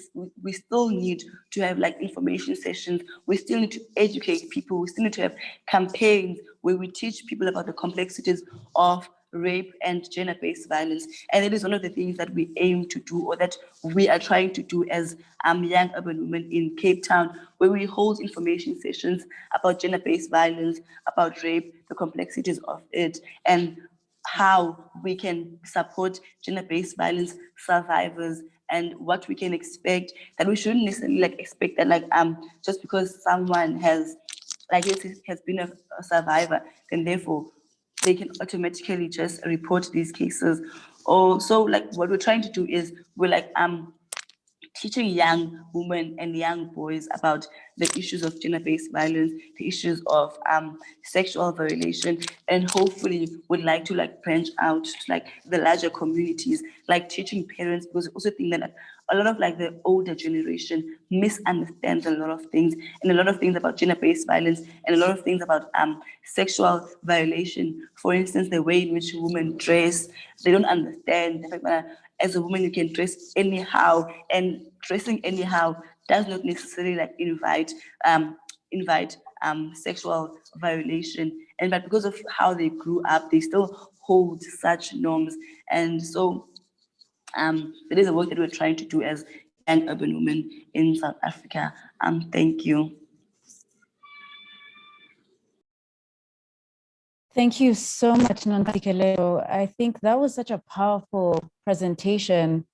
still need to have like information sessions. We still need to educate people. We still need to have campaigns where we teach people about the complexities of rape and gender-based violence. And it is one of the things that we aim to do, or that we are trying to do as young urban women in Cape Town, where we hold information sessions about gender-based violence, about rape, the complexities of it, and how we can support gender-based violence survivors, and what we can expect. That we shouldn't necessarily like expect that like just because someone has been a survivor, then therefore they can automatically just report these cases. Or so like what we're trying to do is we're like teaching young women and young boys about the issues of gender-based violence, the issues of sexual violation, and hopefully would like to like branch out to like the larger communities, like teaching parents, because I also think that a lot of like the older generation misunderstands a lot of things, and a lot of things about gender-based violence, and a lot of things about sexual violation. For instance, the way in which women dress, they don't understand the fact that as a woman you can dress anyhow, and dressing anyhow does not necessarily like invite sexual violation. And but because of how they grew up, they still hold such norms. And so that is the work that we're trying to do as young urban women in South Africa. Thank you. Thank you so much, Nontsikelelo. I think that was such a powerful presentation.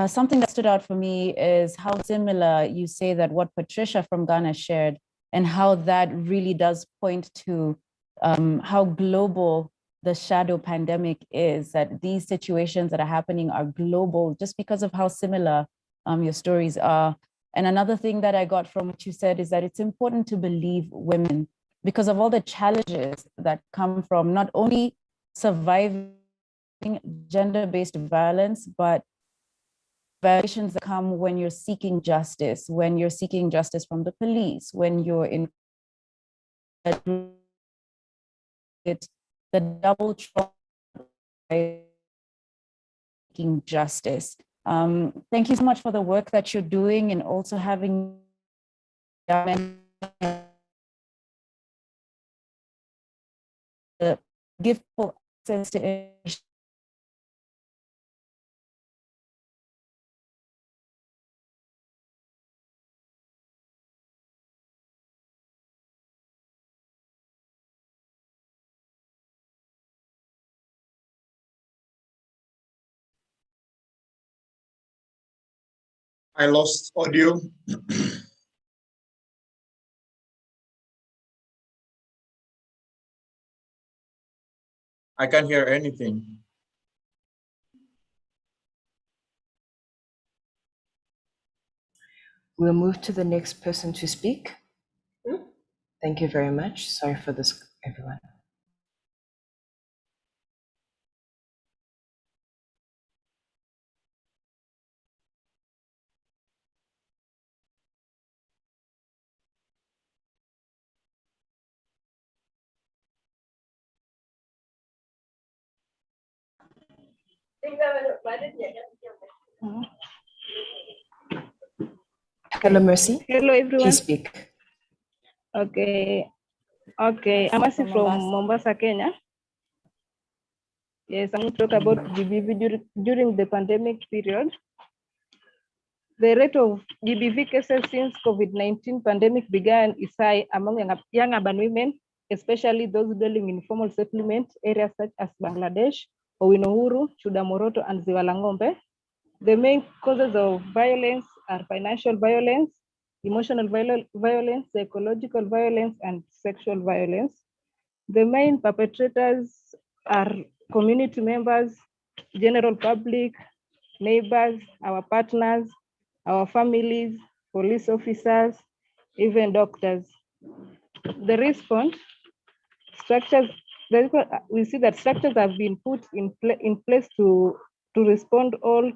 Something that stood out for me is how similar you say that what Patricia from Ghana shared, and how that really does point to how global the shadow pandemic is, that these situations that are happening are global just because of how similar your stories are. And another thing that I got from what you said is that it's important to believe women because of all the challenges that come from not only surviving gender-based violence, but violations that come when you're seeking justice from the police, when you're in the double trauma seeking justice. Thank you so much for the work that you're doing, and also having give people access to I lost audio. I can't hear anything. We'll move to the next person to speak. Thank you very much. Sorry for this, everyone. Hello, Mercy. Hello, everyone. Please speak. Okay. I'm Mercy from Mombasa, Kenya. Yes, I'm going to talk about GBV during the pandemic period. The rate of GBV cases since COVID-19 pandemic began is high among young urban women, especially those dwelling in formal settlement areas such as Bangladesh, Owinohuru, Chudamoroto, and Ziwa la Ng'ombe. The main causes of violence are financial violence, emotional violence, psychological violence, and sexual violence. The main perpetrators are community members, general public, neighbors, our partners, our families, police officers, even doctors. The response structures, we see that structures have been put in place to respond all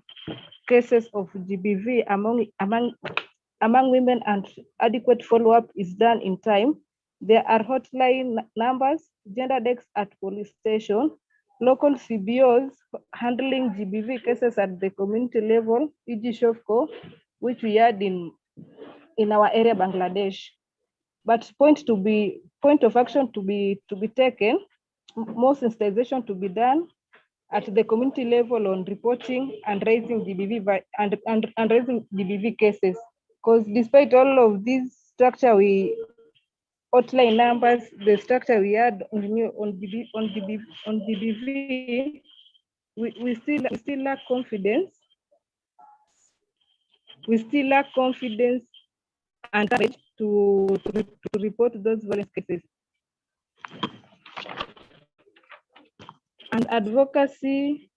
cases of GBV among women, and adequate follow-up is done in time. There are hotline numbers, gender desks at police station, local CBOs handling GBV cases at the community level, e.g. Shofco, which we had in our area, Bangladesh. But point of action to be taken, more sensitization to be done at the community level on reporting and raising GBV and raising GBV cases. Because despite all of this structure, we outline numbers, the structure we had on GBV, we still lack confidence. We still lack confidence and courage to report those violence cases. And advocacy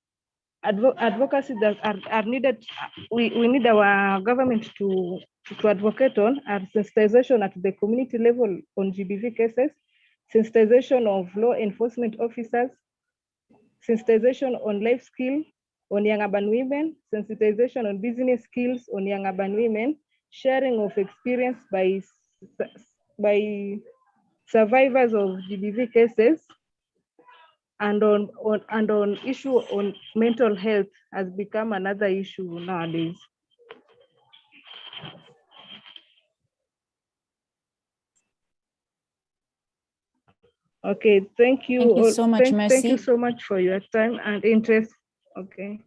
that are needed. We need our government to advocate on sensitization at the community level on GBV cases, sensitization of law enforcement officers, sensitization on life skill on young urban women, sensitization on business skills on young urban women, sharing of experience by survivors of GBV cases, and on issue on mental health has become another issue nowadays. Okay, thank you. Thank you so much, Mercy. Thank you so much for your time and interest. Okay.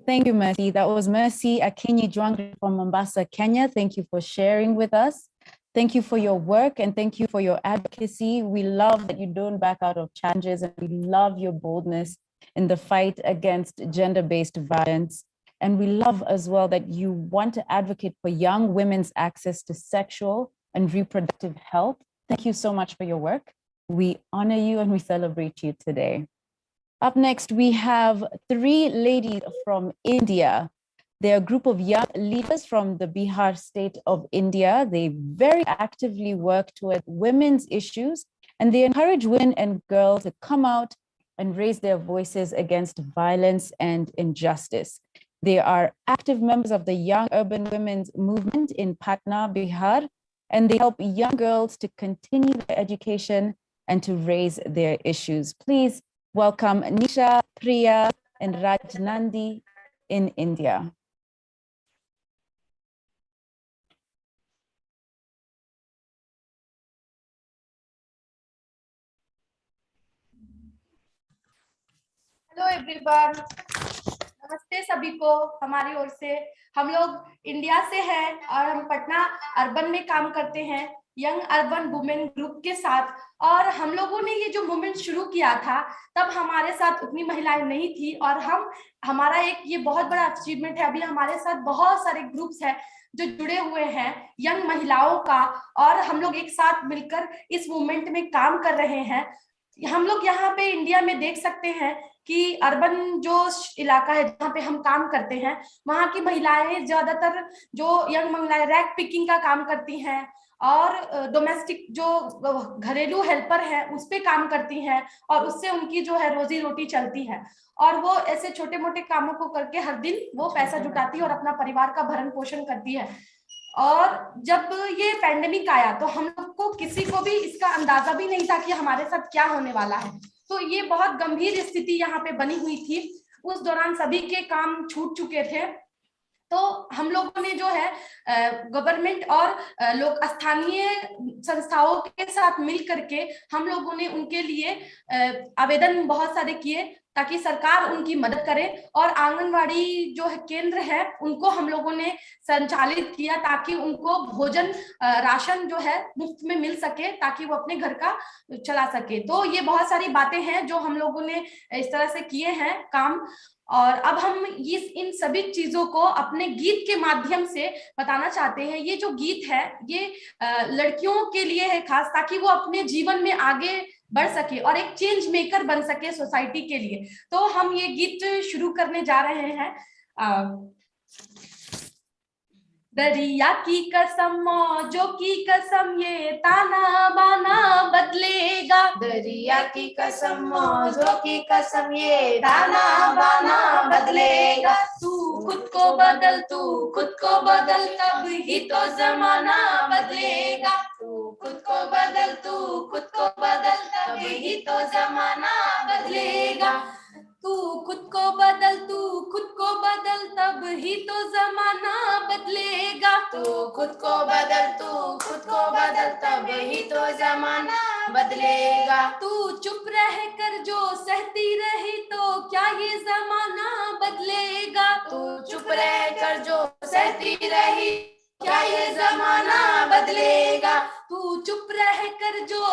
Thank you, Mercy. That was Mercy Akinyi Jwang from Mombasa, Kenya. Thank you for sharing with us. Thank you for your work and thank you for your advocacy. We love that you don't back out of challenges and we love your boldness in the fight against gender-based violence. And we love as well that you want to advocate for young women's access to sexual and reproductive health. Thank you so much for your work. We honor you and we celebrate you today. Up next, we have 3 ladies from India. They're a group of young leaders from the Bihar state of India. They very actively work toward women's issues, and they encourage women and girls to come out and raise their voices against violence and injustice. They are active members of the Young Urban Women's Movement in Patna, Bihar, and they help young girls to continue their education and to raise their issues. Please welcome Nisha, Priya, and Rajnandi in India. Hello everyone, नमस्ते सभी को हमारी ओर से। हम लोग India से हैं और हम पटना अर्बन में काम करते हैं यंग अर्बन वुमेन ग्रुप के साथ। और हम लोगों ने ये जो मूवमेंट शुरू किया था तब हमारे साथ उतनी महिलाएं नहीं थी और हमारा एक ये बहुत बड़ा अचीवमेंट है। अभी हमारे साथ बहुत सारे ग्रुप्स हैं जो जुड़े हुए हैं यंग महिलाओं का, और हम लोग एक साथ मिलकर इस मूवमेंट में काम कर रहे हैं। हम लोग यहाँ पे इंडिया में देख सकते हैं कि अर्बन जो इलाका है जहाँ पे हम काम करते हैं वहाँ की महिलाएं ज्यादातर जो यंग महिलाएं रैक पिकिंग का काम करती हैं और डोमेस्टिक जो घरेलू हेल्पर है उस पे काम करती हैं और उससे उनकी जो है रोजी रोटी चलती है। और वो ऐसे छोटे मोटे कामों को करके हर दिन वो पैसा जुटाती है और अपना परिवार का भरण पोषण करती है। और जब ये पैंडेमिक आया तो हम लोग को किसी को भी इसका अंदाजा भी नहीं था कि हमारे साथ क्या होने वाला है। तो ये बहुत गंभीर स्थिति यहाँ पे बनी हुई थी। उस दौरान सभी के काम छूट चुके थे। तो हम लोगों ने जो है गवर्नमेंट और लोग स्थानीय संस्थाओं के साथ मिल करके हम लोगों ने उनके लिए आवेदन बहुत सारे किए ताकि सरकार उनकी मदद करे। और आंगनवाड़ी जो है केंद्र है उनको हम लोगों ने संचालित किया ताकि उनको भोजन राशन जो है मुफ्त में मिल सके ताकि वो अपने घर का चला सके। तो ये बहुत सारी बातें हैं जो हम लोगों ने इस तरह से किए हैं काम। और अब हम इन सभी चीजों को अपने गीत के माध्यम से बताना चाहते हैं। ये जो गीत है ये लड़कियों के लिए है खास, ताकि वो अपने जीवन में आगे बढ़ सके और एक चेंज मेकर बन सके सोसाइटी के लिए। तो हम ये गीत शुरू करने जा रहे हैं। दरिया की कसम मौजों की कसम ये ताना बाना बदलेगा। दरिया की कसम मौजों की कसम ये ताना बाना बदलेगा। तू खुद को बदल तब ही तो जमाना बदलेगा। तू खुद को बदल, तू खुद को बदल, तभी तो जमाना बदलेगा। तू खुद को बदल, तू खुद को बदल, तब ही तो जमाना बदलेगा। तू खुद को बदल, तू खुद को बदल, तब ही तो जमाना बदलेगा। तू चुप रह कर जो सहती रही तो क्या ये जमाना बदलेगा। तू चुप रह कर जो सहती रही क्या ये जमाना बदलेगा। तू चुप रह कर जो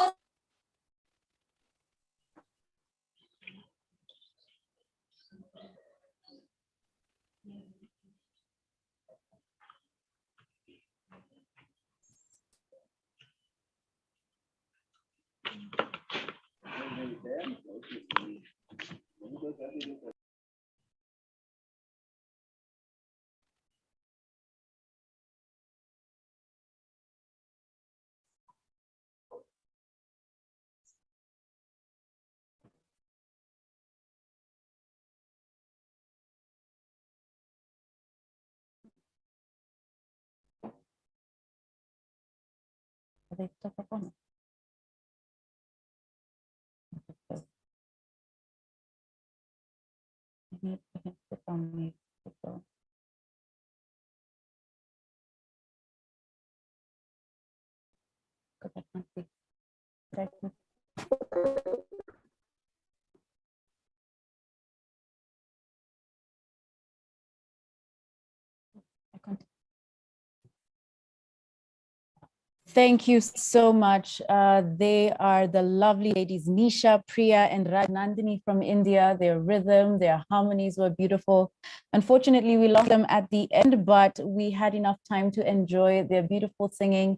Thank you so much. They are the lovely ladies, Nisha, Priya, and Nandini from India. Their rhythm, their harmonies were beautiful. Unfortunately, we lost them at the end, but we had enough time to enjoy their beautiful singing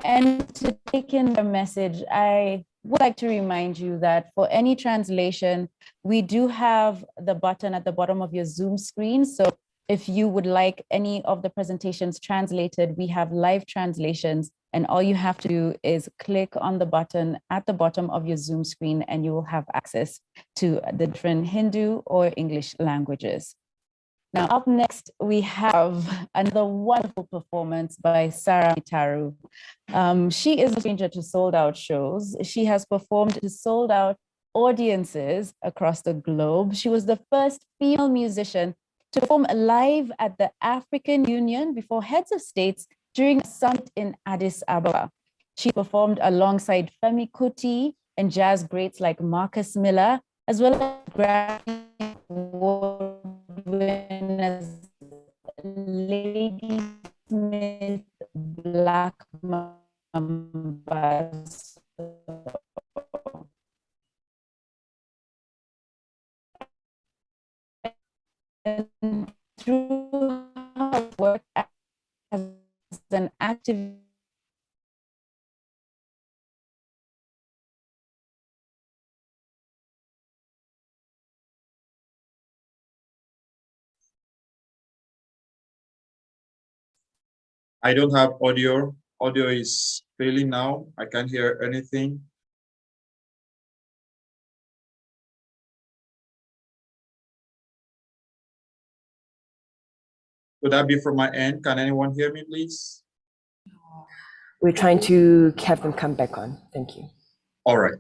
and to take in their message. I would like to remind you that for any translation, we do have the button at the bottom of your Zoom screen. So if you would like any of the presentations translated, we have live translations, and all you have to do is click on the button at the bottom of your Zoom screen and you will have access to the different Hindu or English languages. Now, up next, we have another wonderful performance by Sarah Mitaru. She is a stranger to sold-out shows. She has performed to sold-out audiences across the globe. She was the first female musician to perform live at the African Union before heads of states during a summit in Addis Ababa. She performed alongside Femi Kuti and jazz greats like Marcus Miller, as well as Grammy Award winners Lady Smith, Black Mamba. And through her work as an active I don't have audio. Audio is failing now. I can't hear anything. Could that be from my end? Can anyone hear me, please? We're trying to have them come back on. Thank you. All right.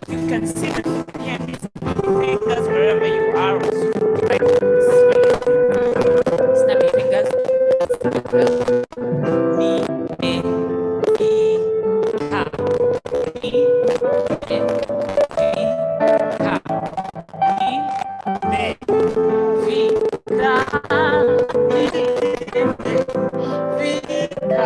You can see the fingers wherever you are. Right? Snap your fingers. Mi, e, ka. Mi, e, ka. Mi, me, vi, da, ni, vi, da,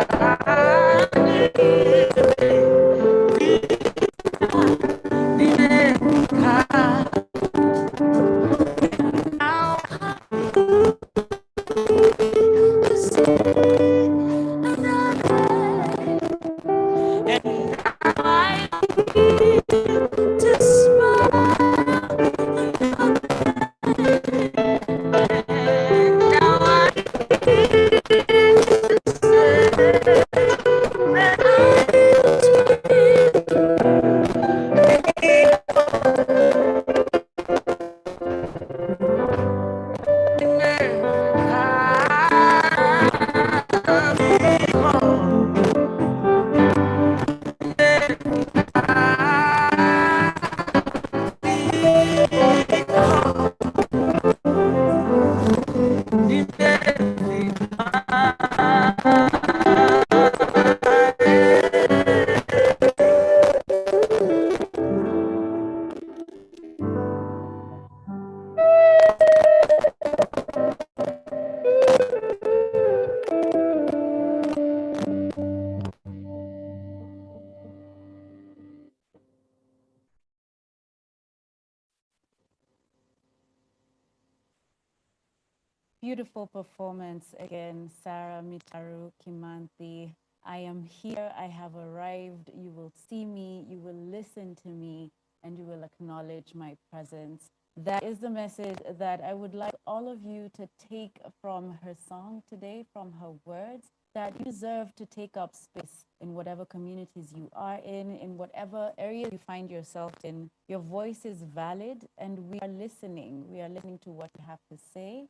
Beautiful performance again, Sarah, Mitaru, Kimanthi. I am here, I have arrived. You will see me, you will listen to me, and you will acknowledge my presence. That is the message that I would like all of you to take from her song today, from her words, that you deserve to take up space in whatever communities you are in whatever area you find yourself in. Your voice is valid, and we are listening. We are listening to what you have to say.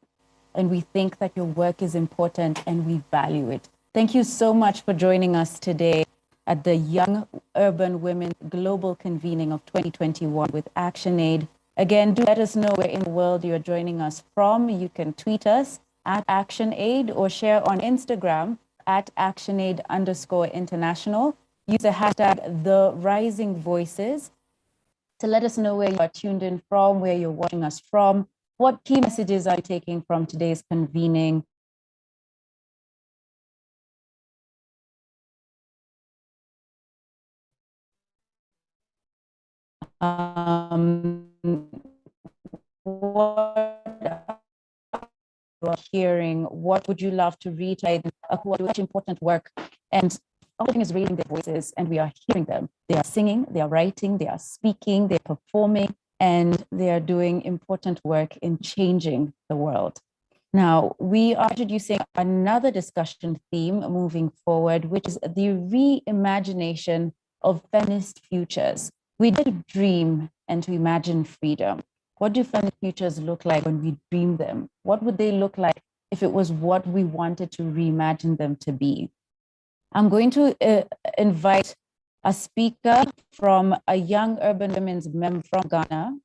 And we think that your work is important and we value it. Thank you so much for joining us today at the Young Urban Women Global Convening of 2021 with ActionAid. Again, do let us know where in the world you're joining us from. You can tweet us at ActionAid or share on Instagram at ActionAid_international. Use the hashtag #TheRisingVoices to let us know where you are tuned in from, where you're watching us from. What key messages are you taking from today's convening? What you're hearing? What would you love to reach? Who are doing such important work, and everything is raising their voices, and we are hearing them. They are singing, they are writing, they are speaking, they're performing, and they are doing important work in changing the world. Now, we are introducing another discussion theme moving forward, which is the reimagination of feminist futures. We did dream and to imagine freedom. What do feminist futures look like when we dream them? What would they look like if it was what we wanted to reimagine them to be? I'm going to invite a speaker from a young urban women's member from Ghana.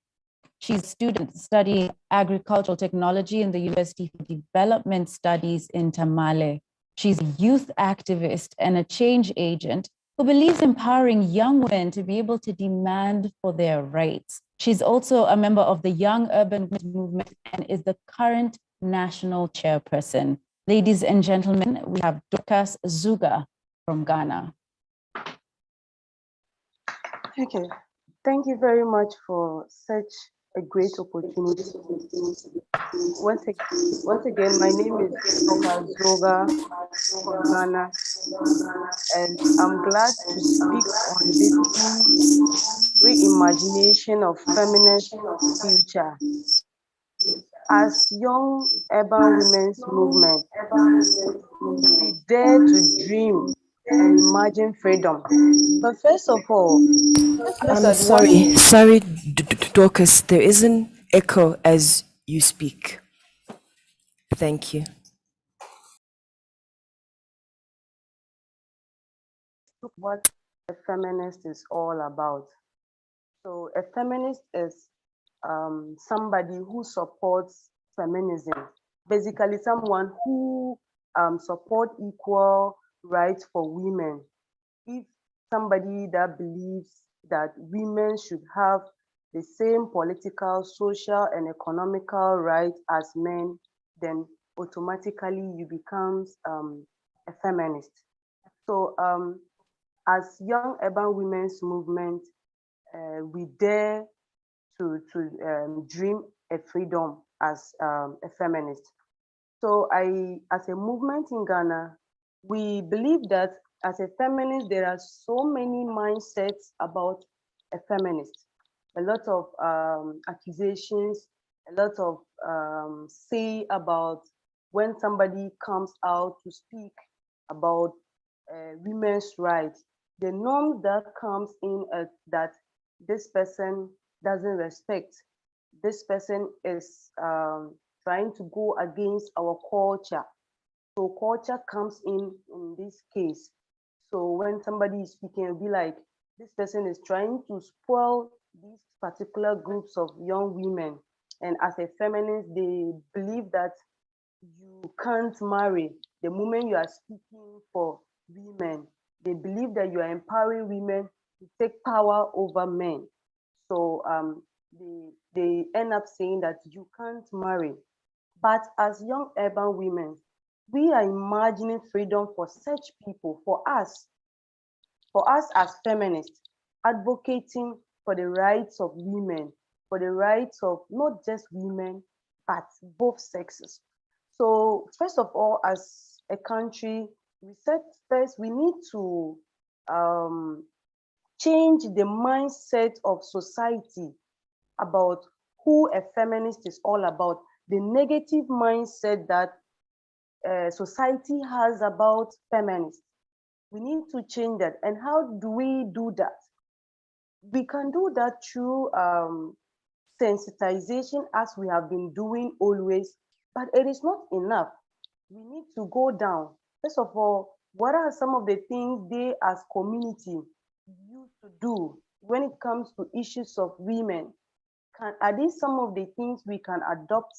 She's a student studying agricultural technology in the University for Development Studies in Tamale. She's a youth activist and a change agent who believes empowering young women to be able to demand for their rights. She's also a member of the Young Urban Women's Movement and is the current national chairperson. Ladies and gentlemen, we have Dorcas Zuga from Ghana. Okay, thank you very much for such a great opportunity. Once again, my name is Dorcas Zuga from Ghana, and I'm glad to speak on this reimagination of feminist future. As young urban women's movement, we dare to dream and imagine freedom. But first of all, let's look I'm at sorry, Dorcas, there is an echo as you speak. Thank you. what a feminist is all about. So a feminist is somebody who supports feminism, basically someone who support equal rights for women. If somebody that believes that women should have the same political, social, and economical rights as men, then automatically you become a feminist. So as young urban women's movement, we dare to dream a freedom as a feminist. So as a movement in Ghana, we believe that as a feminist, there are so many mindsets about a feminist. A lot of accusations, a lot of say about when somebody comes out to speak about women's rights. The norm that comes in that this person doesn't respect, this person is trying to go against our culture. So culture comes in this case. So when somebody is speaking, it'll be like, this person is trying to spoil these particular groups of young women. And as a feminist, they believe that you can't marry the moment you are speaking for women. They believe that you are empowering women to take power over men. So they end up saying that you can't marry. But as young urban women, we are imagining freedom for such people, for us as feminists, advocating for the rights of women, for the rights of not just women, but both sexes. So first of all, as a country, we said first we need to change the mindset of society about who a feminist is all about, the negative mindset that society has about feminists. We need to change that. And how do we do that? We can do that through sensitization, as we have been doing always, but it is not enough. We need to go down. First of all, what are some of the things they as community used to do when it comes to issues of women? Are these some of the things we can adopt?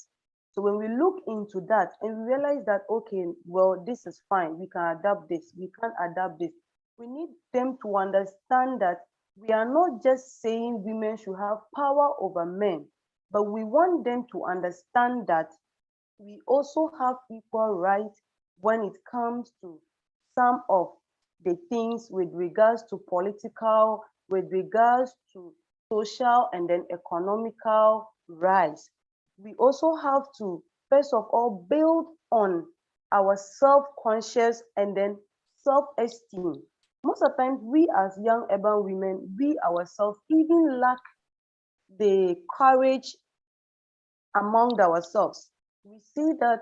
So when we look into that and we realize that, okay, well, this is fine, we can adapt this, we can adapt this. We need them to understand that we are not just saying women should have power over men, but we want them to understand that we also have equal rights when it comes to some of the things with regards to political, with regards to social, and then economical rights. We also have to, first of all, build on our self-conscious and then self-esteem. Most of the time, we as young urban women, we ourselves even lack the courage among ourselves. We see that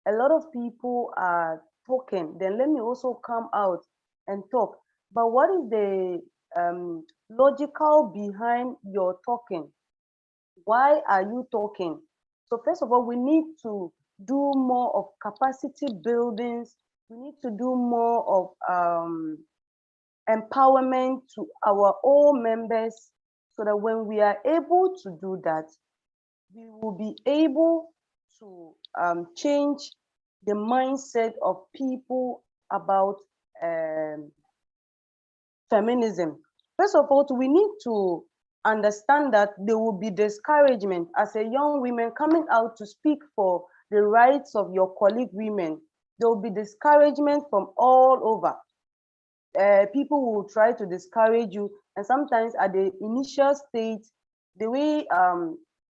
a lot of people are talking, then let me also come out and talk. But what is the logical behind your talking? Why are you talking? So first of all, we need to do more of capacity buildings. We need to do more of empowerment to our all members, so that when we are able to do that, we will be able to change the mindset of people about feminism. First of all, we need to understand that there will be discouragement as a young woman coming out to speak for the rights of your colleague women. There will be discouragement from all over. People will try to discourage you, and sometimes at the initial stage, the way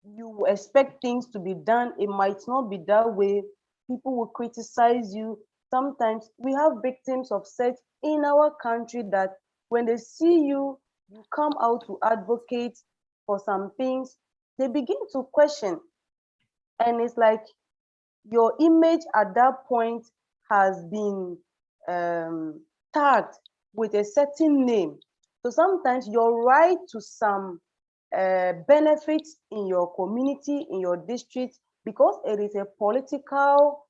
you expect things to be done, it might not be that way. People will criticize you. Sometimes we have victims of such in our country that when they see you, you come out to advocate for some things, they begin to question. And it's like your image at that point has been tagged with a certain name. So sometimes your right to some benefits in your community, in your district, because it is a political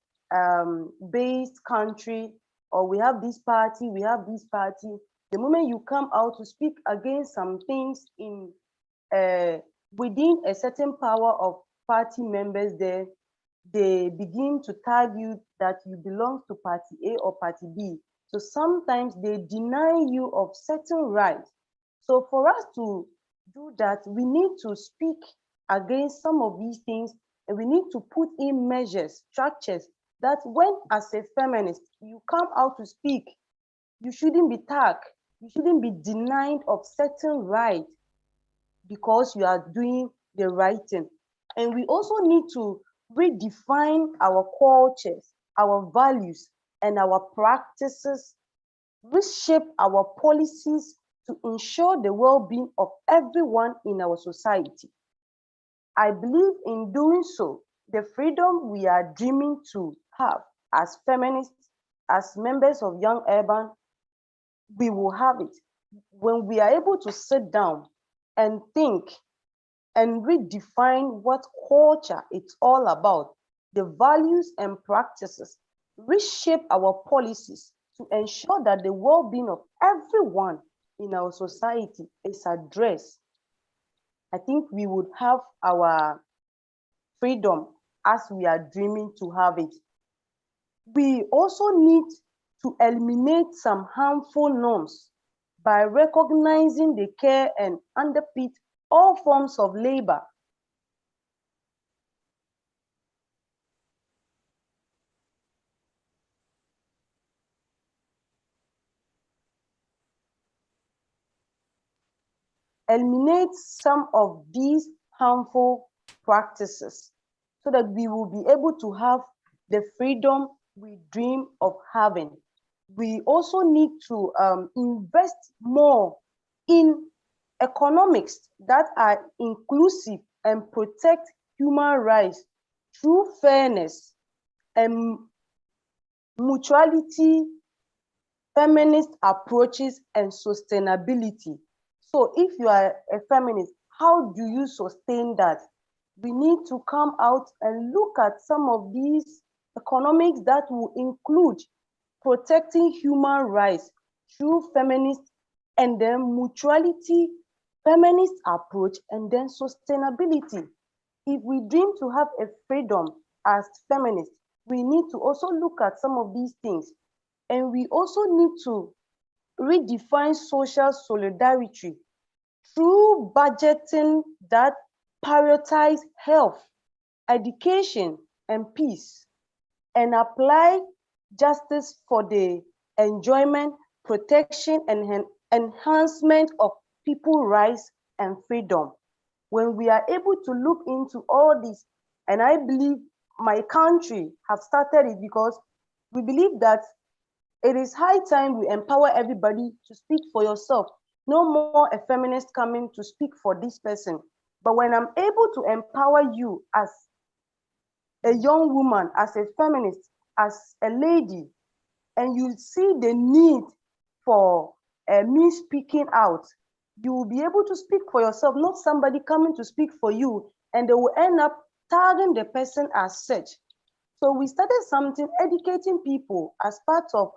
based country, or we have this party, we have this party. The moment you come out to speak against some things in within a certain power of party members there, they begin to tag you that you belong to party A or party B. So sometimes they deny you of certain rights. So for us to do that, we need to speak against some of these things, and we need to put in measures, structures, that when as a feminist, you come out to speak, you shouldn't be tagged, you shouldn't be denied of certain rights because you are doing the right thing. And we also need to redefine our cultures, our values, and our practices, reshape our policies to ensure the well-being of everyone in our society. I believe in doing so, the freedom we are dreaming to have as feminists, as members of Young Urban, we will have it when we are able to sit down and think and redefine what culture it's all about, the values and practices, reshape our policies to ensure that the well-being of everyone in our society is addressed. I think we would have our freedom as we are dreaming to have it. We also need to eliminate some harmful norms by recognizing the care and underpin all forms of labor. Eliminate some of these harmful practices so that we will be able to have the freedom we dream of having. We also need to invest more in economics that are inclusive and protect human rights through fairness and mutuality, feminist approaches, and sustainability. So if you are a feminist, how do you sustain that? We need to come out and look at some of these economics that will include protecting human rights through feminist and then mutuality, feminist approach, and then sustainability. If we dream to have a freedom as feminists, we need to also look at some of these things. And we also need to redefine social solidarity through budgeting that prioritize health, education, and peace, and apply justice for the enjoyment, protection, and enhancement of people's rights and freedom. When we are able to look into all this, and I believe my country have started it because we believe that it is high time we empower everybody to speak for yourself. No more a feminist coming to speak for this person. But when I'm able to empower you as a young woman, as a feminist, as a lady, and you see the need for me speaking out, you will be able to speak for yourself, not somebody coming to speak for you, and they will end up tagging the person as such. So we started something, educating people as part of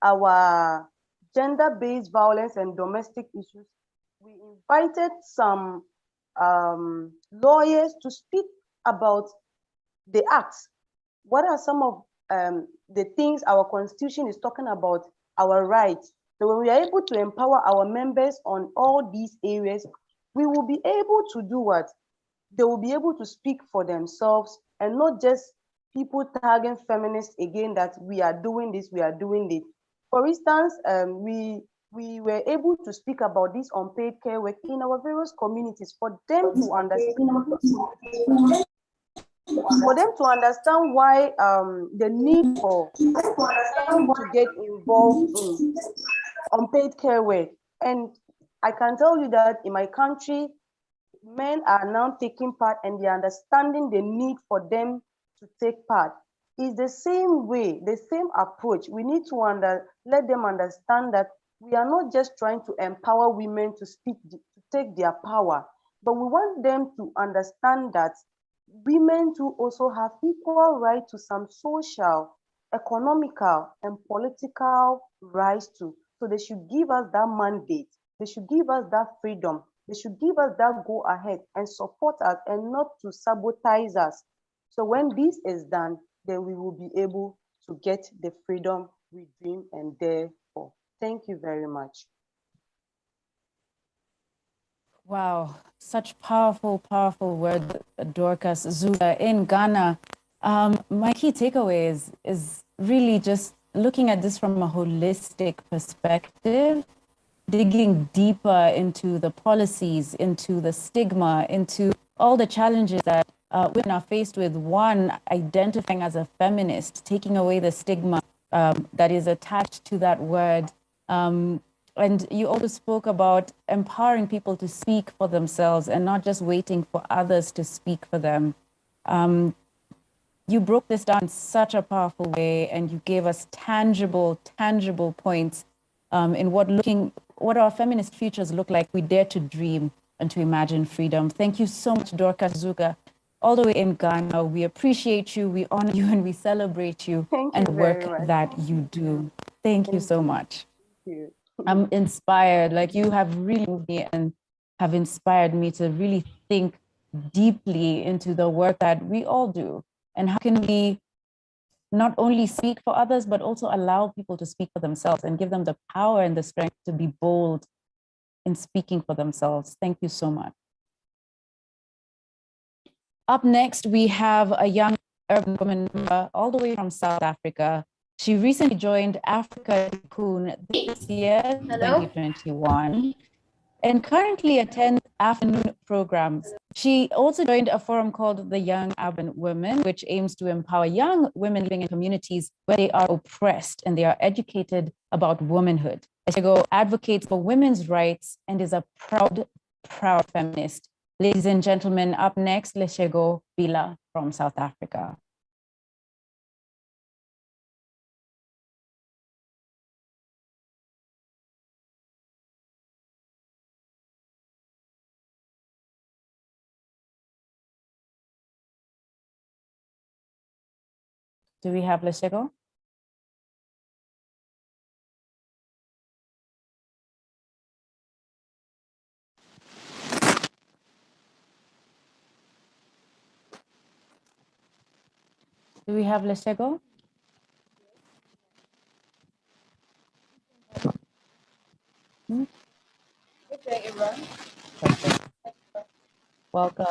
our gender-based violence and domestic issues, we invited some lawyers to speak about the acts. What are some of the things our constitution is talking about, our rights? So when we are able to empower our members on all these areas, we will be able to do what? They will be able to speak for themselves and not just people tagging feminists again that we are doing this, we are doing it. For instance, we were able to speak about this unpaid care work in our various communities for them to understand. For them to understand why the need for them to get involved in unpaid care work. And I can tell you that in my country, men are now taking part and they're understanding the need for them to take part. It's the same way, the same approach. We need to let them understand that we are not just trying to empower women to take their power, but we want them to understand that women too also have equal right to some social, economical, and political rights too. So they should give us that mandate. They should give us that freedom. They should give us that go ahead and support us and not to sabotage us. So when this is done, then we will be able to get the freedom we dream and dare for. Thank you very much. Wow, such powerful, powerful word, Dorcas Zula in Ghana. My key takeaway is really just looking at this from a holistic perspective, digging deeper into the policies, into the stigma, into all the challenges that women are faced with. One, identifying as a feminist, taking away the stigma that is attached to that word. And you also spoke about empowering people to speak for themselves and not just waiting for others to speak for them. You broke this down in such a powerful way, and you gave us tangible points in what our feminist futures look like. We dare to dream and to imagine freedom. Thank you so much, Dorcas Zuga, all the way in Ghana. We appreciate you, we honor you, and we celebrate you and the work that you do. Thank you so much. Thank you. I'm inspired. Like, you have really moved me and have inspired me to really think deeply into the work that we all do. And how can we not only speak for others, but also allow people to speak for themselves and give them the power and the strength to be bold in speaking for themselves. Thank you so much. Up next, we have a young urban woman all the way from South Africa. She recently joined Africa Cocoon this year, 2021, and currently attends afternoon programs. She also joined a forum called the Young Urban Women, which aims to empower young women living in communities where they are oppressed and they are educated about womanhood. Leshego advocates for women's rights and is a proud feminist. Ladies and gentlemen, up next, Leshego Bila from South Africa. Do we have Leshego? Do we have Leshego? Good day, everyone. Welcome.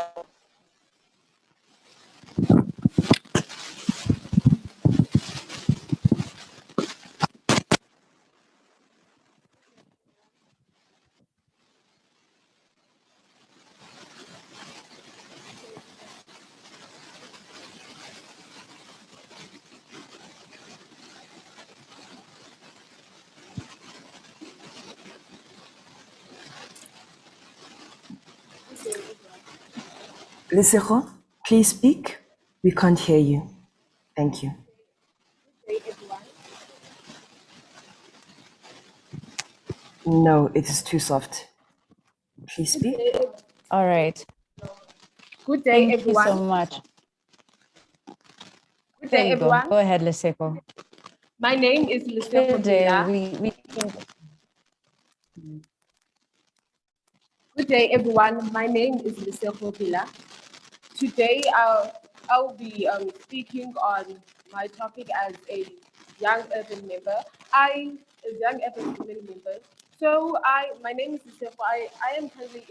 Lesero, please speak. We can't hear you. Thank you. No, it is too soft. Please speak. All right. Good day, Thank everyone. you so much. Good There day, you everyone. go. Go ahead, Lesego. My name is Lesego Good day. Bila. Good day, everyone. My name is Lucille Hopila. Today, I'll be speaking on my topic as a young urban member. A young urban women member. So, my name is Lucille. I am currently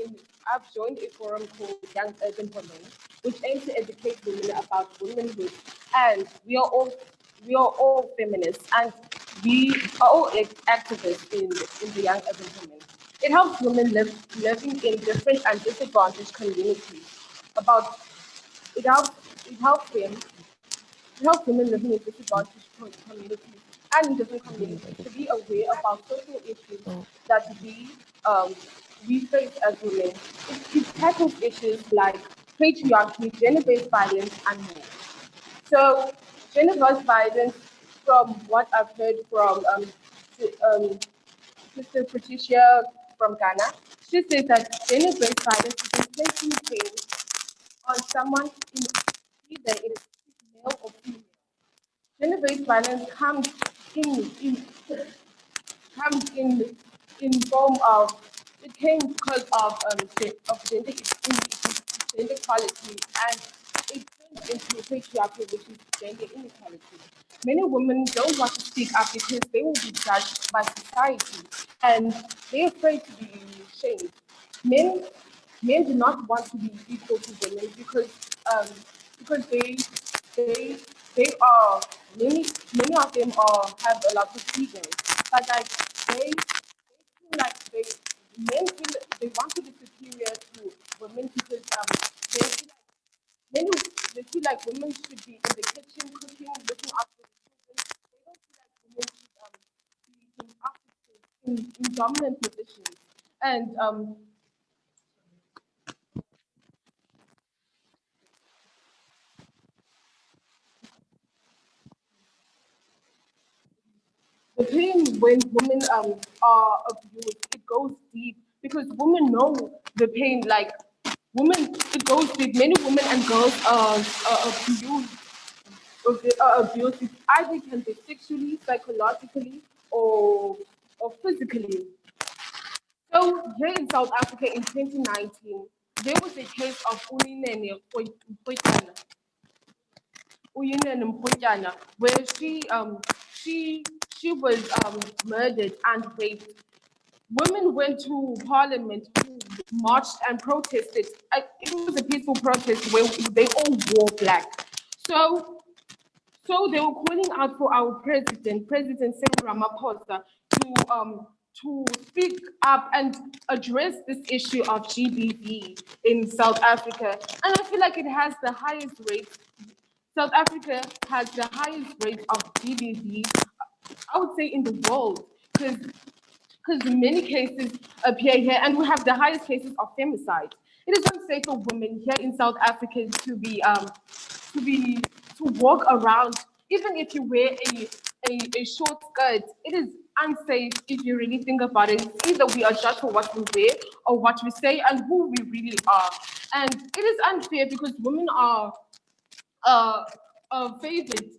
I've joined a forum called Young Urban Women, which aims to educate women about womanhood. And we are all feminists, and we are all activists in the Young Urban Women. It helps women living in different and disadvantaged communities. About it helps it helps them it helps women living in disadvantaged communities and in different communities to be aware about social issues that we face as women. It tackles issues like patriarchy, gender-based violence, and more. So, gender-based violence, from what I've heard from Sister Patricia from Ghana, she says that gender-based violence is inflicting pain on someone in either it is male or female. Gender-based violence comes in form of it came because of gender inequality, and it turns into patriarchy, which is gender inequality. Many women don't want to speak up because they will be judged by society, and they're afraid to be shamed. Men men do not want to be equal to women um because they they are many of them are have a lot of ego, but like they feel like men feel they want to be superior to women because they feel like many they feel like women should be in the kitchen cooking, looking after the children. They don't feel like women should be in offices in dominant positions. And the pain when women are abused, it goes deep because women know the pain. Like women, it goes deep. Many women and girls are abused. Are abused. It either can be sexually, psychologically, or physically. So here in South Africa in 2019, there was a case of Uninene Uyinene Mpotyana, where she she was murdered and raped. Women went to parliament, marched and protested. It was a peaceful protest where they all wore black. So they were calling out for our President Cyril Ramaphosa, to speak up and address this issue of GBV in South Africa. And I feel like it has the highest rate. South Africa has the highest rate of GBV, I would say, in the world, because many cases appear here, and we have the highest cases of femicide. It is unsafe for women here in South Africa to be to walk around, even if you wear a short skirt. It is unsafe if you really think about it. It's either we are judged for what we wear or what we say and who we really are. And it is unfair because women are favored.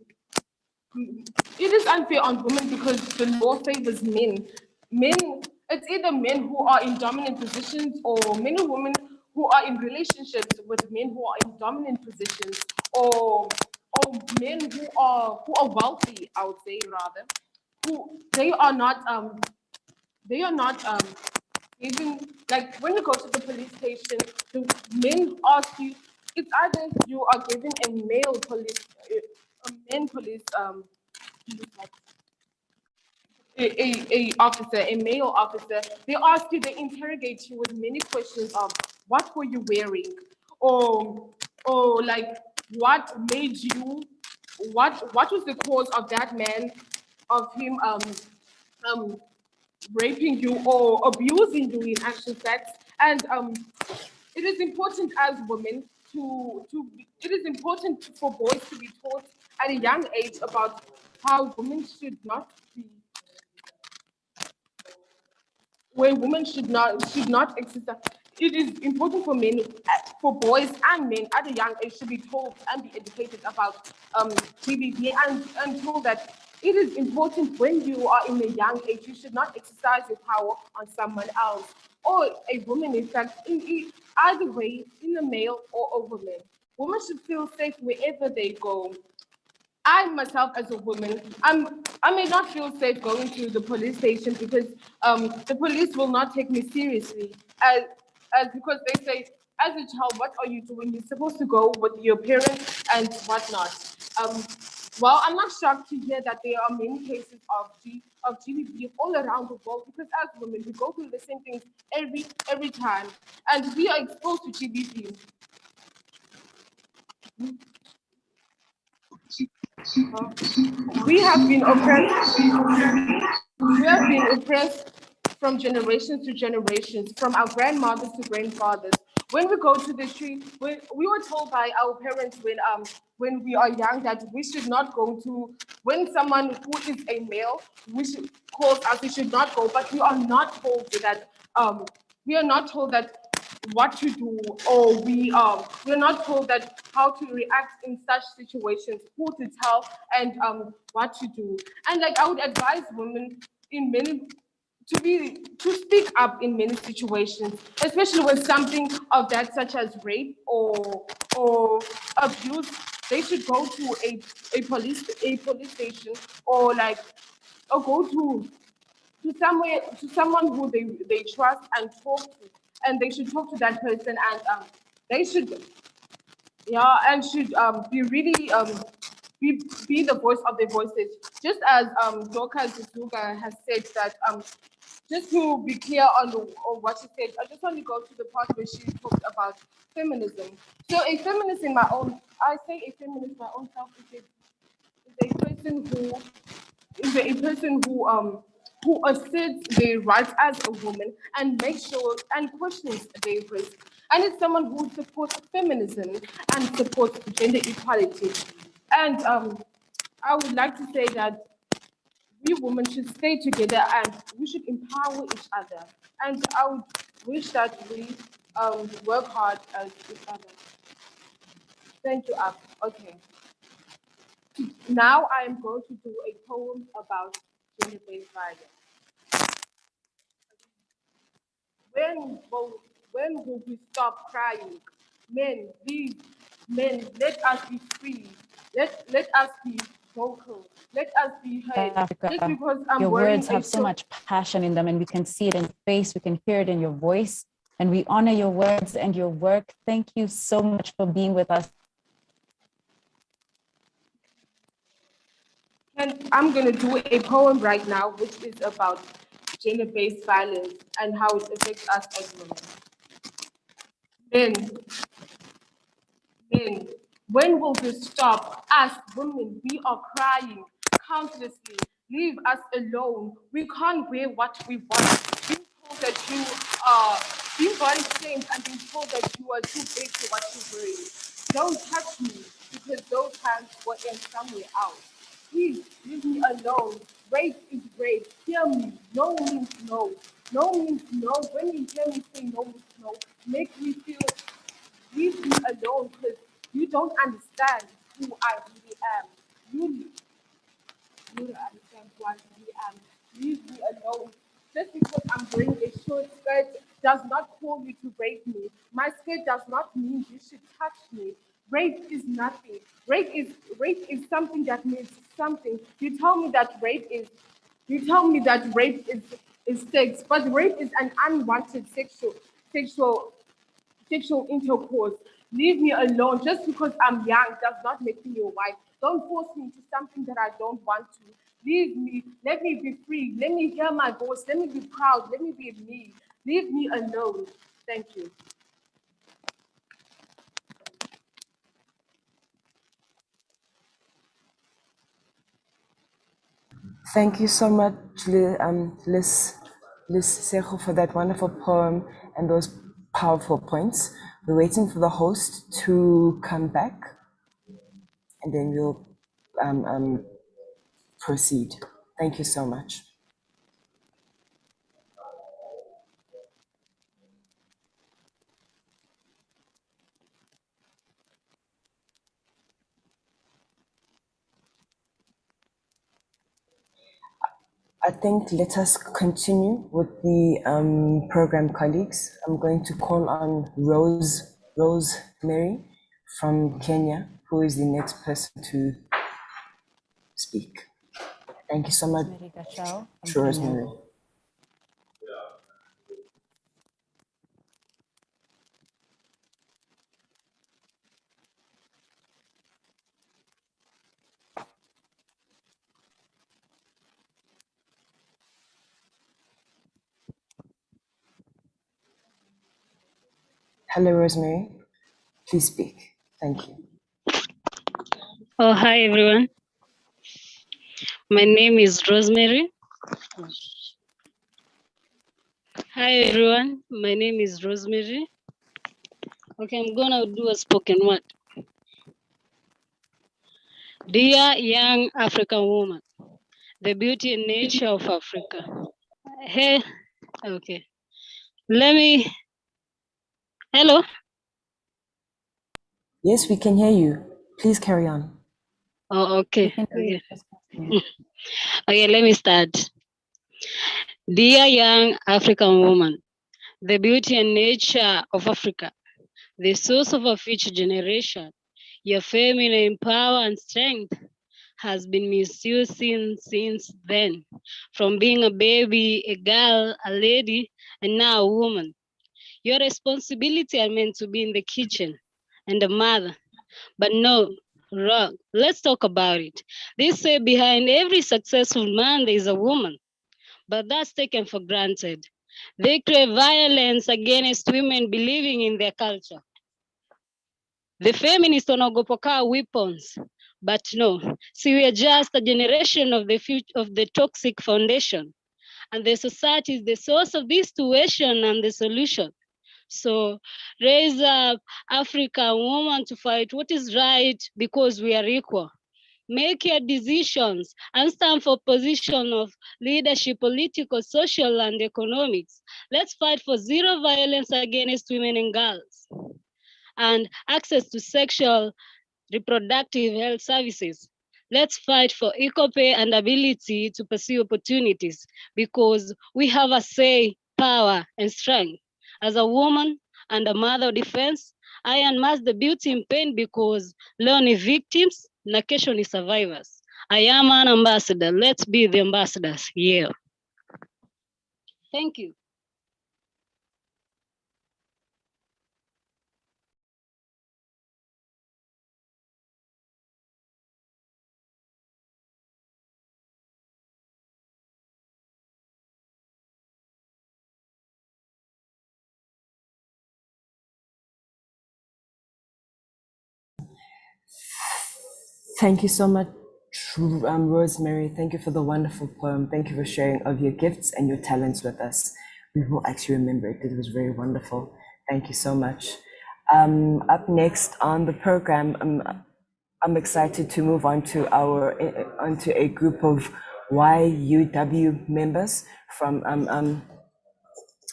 It is unfair on women because the law favors men. It's either men who are in dominant positions or many women who are in relationships with men who are in dominant positions, or men who are wealthy, I would say, rather, who they are not even, like, when you go to the police station, the men ask you, it's either you are given a male police a men police a officer, a male officer. They ask you, they interrogate you with many questions of what were you wearing, or like what made you, what was the cause of that man, of him um raping you or abusing you in actual fact. And it is important as women it is important for boys to be taught at a young age about how women should not be, where women should not exercise. It is important for men, for boys and men at a young age to be told and be educated about GBV, and told that It is important when you are in a young age, you should not exercise your power on someone else or a woman, in fact, either way, in a male or a woman. Women should feel safe wherever they go. I myself, as a woman, I may not feel safe going to the police station because the police will not take me seriously, as because they say, as a child, what are you doing? You're supposed to go with your parents and whatnot. Um, well, I'm not shocked to hear that there are many cases of GBV all around the world because as women, we go through the same things every time, and we are exposed to GBV. We have been oppressed. We have been oppressed from generations to generations, from our grandmothers to grandfathers. When we go to the street, we were told by our parents when we are young that we should not go to, when someone who is a male, we should calls us, we should not go, but we are not told that we are not told that what to do, or we're not told that how to react in such situations, who to tell, and what to do. And like I would advise women in many to speak up in many situations, especially when something of that such as rape or abuse. They should go to a police station, or like or go to somewhere, to someone who they trust and talk to, and they should talk to that person, and they should should be really be the voice of their voices, just as Dorcas Zuga has said that just to be clear on what she said, I just want to go to the part where she talked about feminism. So a feminist in my own, I say a feminist my own self is a person who asserts their rights as a woman and makes sure and questions their rights. And it's someone who supports feminism and supports gender equality. And I would like to say that we women should stay together and we should empower each other. And I would wish that we work hard as each other. Thank you, Ab. Okay. Now I am going to do a poem about gender-based violence. When will, when will we stop crying? Men, please, men, let us be free. Let us be vocal. Let us be heard. Africa, Just because I'm your wearing words have so much passion in them, and we can see it in your face, we can hear it in your voice, and we honor your words and your work. Thank you so much for being with us. And I'm going to do a poem right now, which is about gender-based violence and how it affects us as women. Men, men, when will this stop? Us women, we are crying countlessly. Leave us alone. We can't wear what we want. Being told that you are being body shamed and being told that you are too big for what you're wearing. Don't touch me because those hands were in somewhere else. Please leave me alone. Rape is rape. Hear me. No means no. No means no. When you hear me say no means no, make me feel, leave me alone because you don't understand who I really am. You don't understand who I really am. Leave me alone. Just because I'm wearing a short skirt does not call you to rape me. My skirt does not mean you should touch me. Rape is nothing. Rape is something that means something. You tell me that rape is sex, but rape is an unwanted sexual sexual intercourse. Leave me alone. Just because I'm young does not make me your wife. Don't force me into something that I don't want to. Leave me. Let me be free. Let me hear my voice. Let me be proud. Let me be me. Leave me alone. Thank you. Thank you so much, Liz Sejo, for that wonderful poem and those powerful points. We're waiting for the host to come back, and then we'll proceed. Thank you so much. I think let us continue with the program colleagues. I'm going to call on Rosemary from Kenya, who is the next person to speak. Thank you so much, Rosemary Gachao from Kenya. Rosemary. Hello, Rosemary. Please speak. Thank you. Oh, hi, everyone. My name is Rosemary. Hi, everyone. My name is Rosemary. Okay, I'm going to do a spoken word. Dear young African woman, the beauty and nature of Africa. Hey, okay. Hello? Yes, we can hear you. Please carry on. Oh, okay. Okay, let me start. Dear young African woman, the beauty and nature of Africa, the source of a future generation, your feminine power and strength has been misused since then. From being a baby, a girl, a lady, and now a woman. Your responsibility are meant to be in the kitchen and a mother. But no, wrong. Let's talk about it. They say behind every successful man, there is a woman. But that's taken for granted. They crave violence against women believing in their culture. The feminists wanaogopa weapons, but no. See, we are just a generation of the future of the toxic foundation, and the society is the source of this situation and the solution. So raise up African women to fight what is right because we are equal. Make your decisions and stand for position of leadership, political, social, and economics. Let's fight for zero violence against women and girls and access to sexual reproductive health services. Let's fight for equal pay and ability to pursue opportunities because we have a say, power, and strength. As a woman and a mother of defense, I unmask the beauty in pain because leo ni victims na kesho ni survivors. I am an ambassador. Let's be the ambassadors. Yeah. Thank you. Thank you so much, Rosemary. Thank you for the wonderful poem. Thank you for sharing of your gifts and your talents with us. We will actually remember it. It was very wonderful. Thank you so much. Up next on the program, I'm excited to move on to onto a group of YUW members from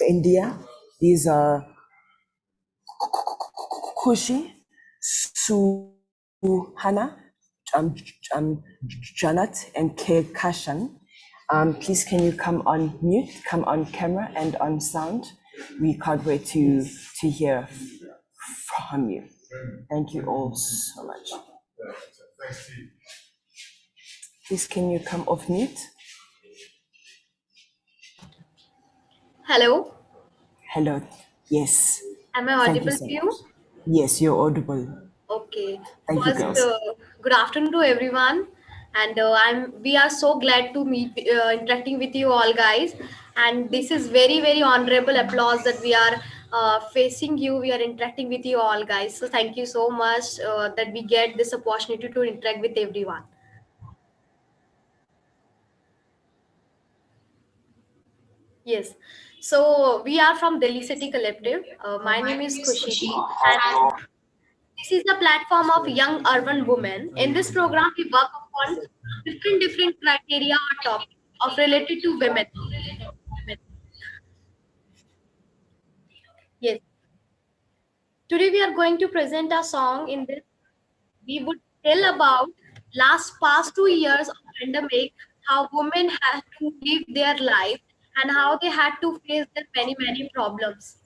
India. These are Kushi, Suhana, Janat, and K. Kashan. Please can you come on mute, come on camera and on sound? We can't wait to hear from you. Thank you all so much. Please can you come off mute? Hello. Hello. Yes. Am I Thank you audible so to much. you? Yes, you're audible. Okay. Thank you, First, girls. good afternoon to everyone, and we are so glad to meet, interacting with you all, guys. And this is very honorable applause that we are facing you. We are interacting with you all, guys. So thank you so much that we get this opportunity to interact with everyone. Yes. So we are from Delhi City Collective. My name is Khushi, and this is a platform of young urban women. In this program, we work upon different criteria or topics of related to women. Yes. Today we are going to present a song. In this, we would tell about past 2 years of pandemic, how women had to live their life and how they had to face their many problems.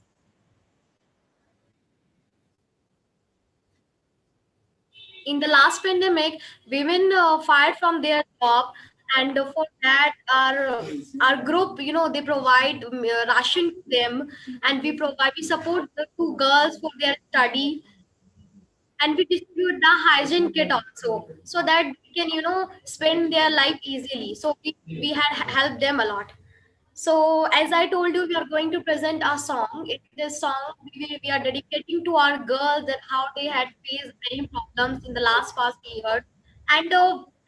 In the last pandemic, women fired from their job, and for that, our group, they provide ration to them, and we support the two girls for their study, and we distribute the hygiene kit also, so that we can spend their life easily. So we had helped them a lot. So as I told you, we are going to present our song. This song we are dedicating to our girls and how they had faced many problems in the last past year, and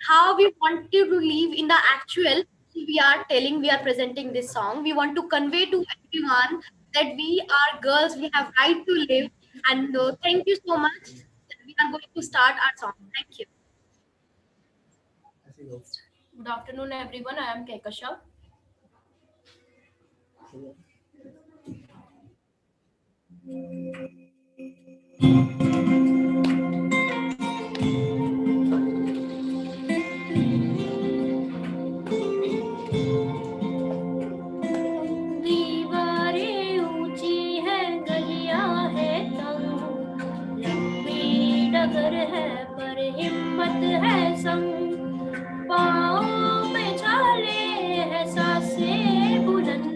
how we wanted to live in the actual. So we are presenting this song. We want to convey to everyone that we are girls. We have right to live. And thank you so much. We are going to start our song. Thank you. Good afternoon, everyone. I am Kekasha. दीवारें ऊंची है, गलियां है तंग, लंबी डगर है पर हिम्मत है संग, पाँव में छाले है, सांसें बुलंद,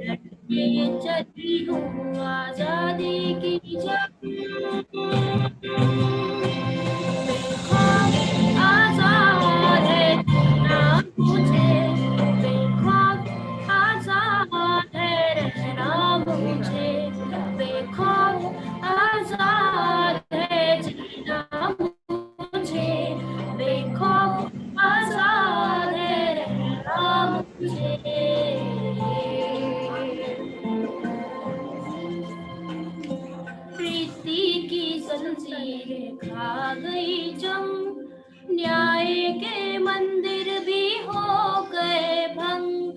डट के चली हूँ आजादी की जंग। आजाद है जीना मुझे, बेखौफ आजाद है रहना मुझे, बेखौफ आजाद है जीना मुझे, बेखौफ आजाद है रहना मुझे। प्रीति की जंजीरें खा गई जंग, न्याय के मंदिर भी हो गए भंग,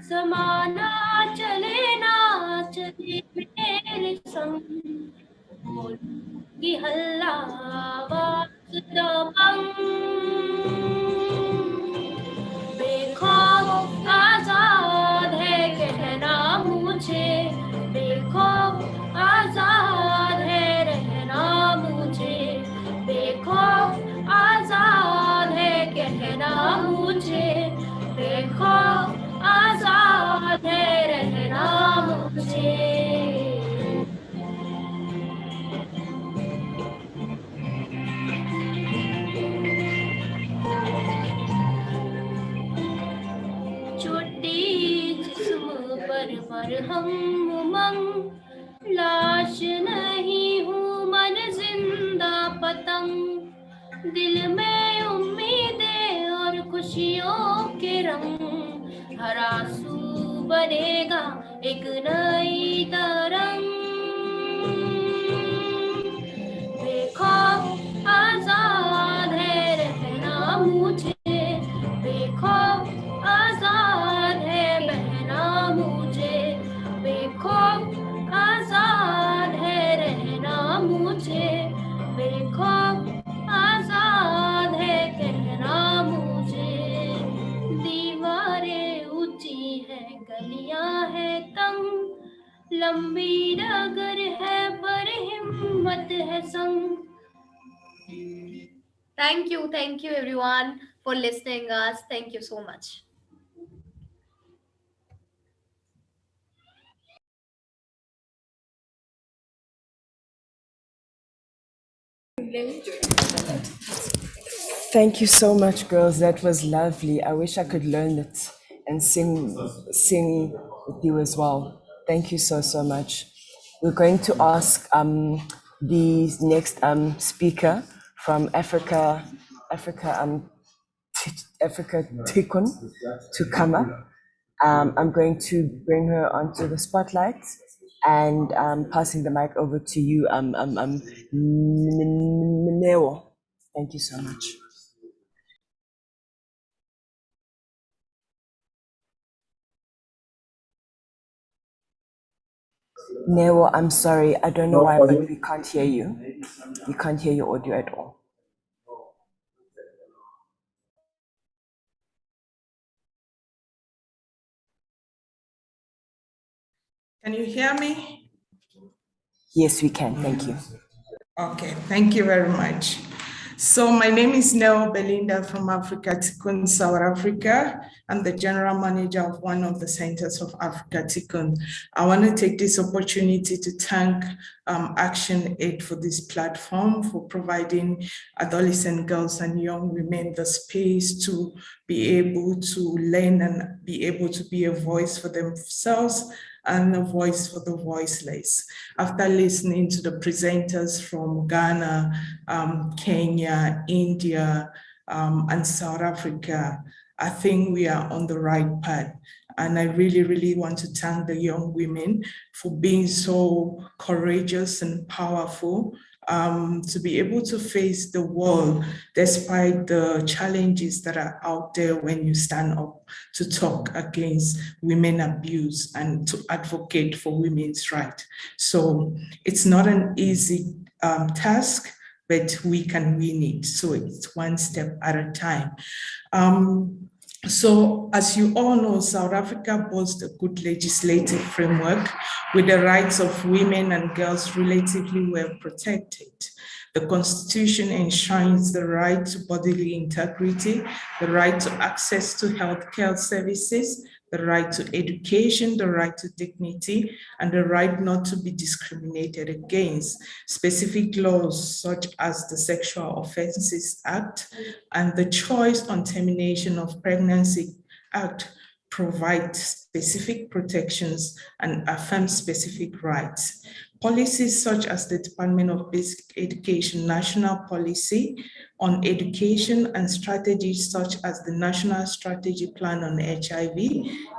जमाना चले ना चले मेरे संग, बोलूंगी हल्ला आवाज दबंग, बेखौफ आजाद है कहना मुझे, बेखौफ आजाद है रहना मुझे, बेखौफ आजाद है कहना मुझे, बेखौफ आजाद है रहना मुझे। छोटी जिस्म पर हम उमंग, लाश नहीं हूँ मन जिंदा पतंग, दिल में उम्मीदें और खुशियों के रंग, हर आंसू बनेगा एक नई तरंग, बेखौफ आजाद है रहना मुझे, बेखौफ आजाद है बहना मुझे, बेखौफ आजाद है रहना मुझे, बेखौफ आजाद है कहना मुझे। दीवारें ऊंची है, गलियां है तंग, लंबी डगर है पर हिम्मत है संग। Thank you everyone for listening us. Thank you so much. Thank you so much, girls. That was lovely. I wish I could learn it and sing with you as well. Thank you so much. We're going to ask the next speaker from Africa Tikun to come up. I'm going to bring her onto the spotlight and passing the mic over to you, Neo. Thank you so much. Neo, I'm sorry. I don't know why, but we can't hear you. We can't hear your audio at all. Can you hear me? Yes, we can. Thank you. Okay, thank you very much. So my name is Nell Belinda from Africa Tikkun, South Africa. I'm the general manager of one of the centers of Africa Tikkun. I want to take this opportunity to thank Action Aid for this platform, for providing adolescent girls and young women the space to be able to learn and be able to be a voice for themselves and a voice for the voiceless. After listening to the presenters from Ghana, Kenya, India, and South Africa, I think we are on the right path. And I really, really want to thank the young women for being so courageous and powerful, to be able to face the world despite the challenges that are out there when you stand up to talk against women abuse and to advocate for women's rights. So it's not an easy task, but we can win it. So it's one step at a time. So as you all know, South Africa boasts a good legislative framework with the rights of women and girls relatively well protected. The Constitution enshrines the right to bodily integrity, the right to access to healthcare services, the right to education, the right to dignity, and the right not to be discriminated against. Specific laws such as the Sexual Offences Act and the Choice on Termination of Pregnancy Act provide specific protections and affirm specific rights. Policies such as the Department of Basic Education National Policy on Education and strategies such as the National Strategy Plan on HIV,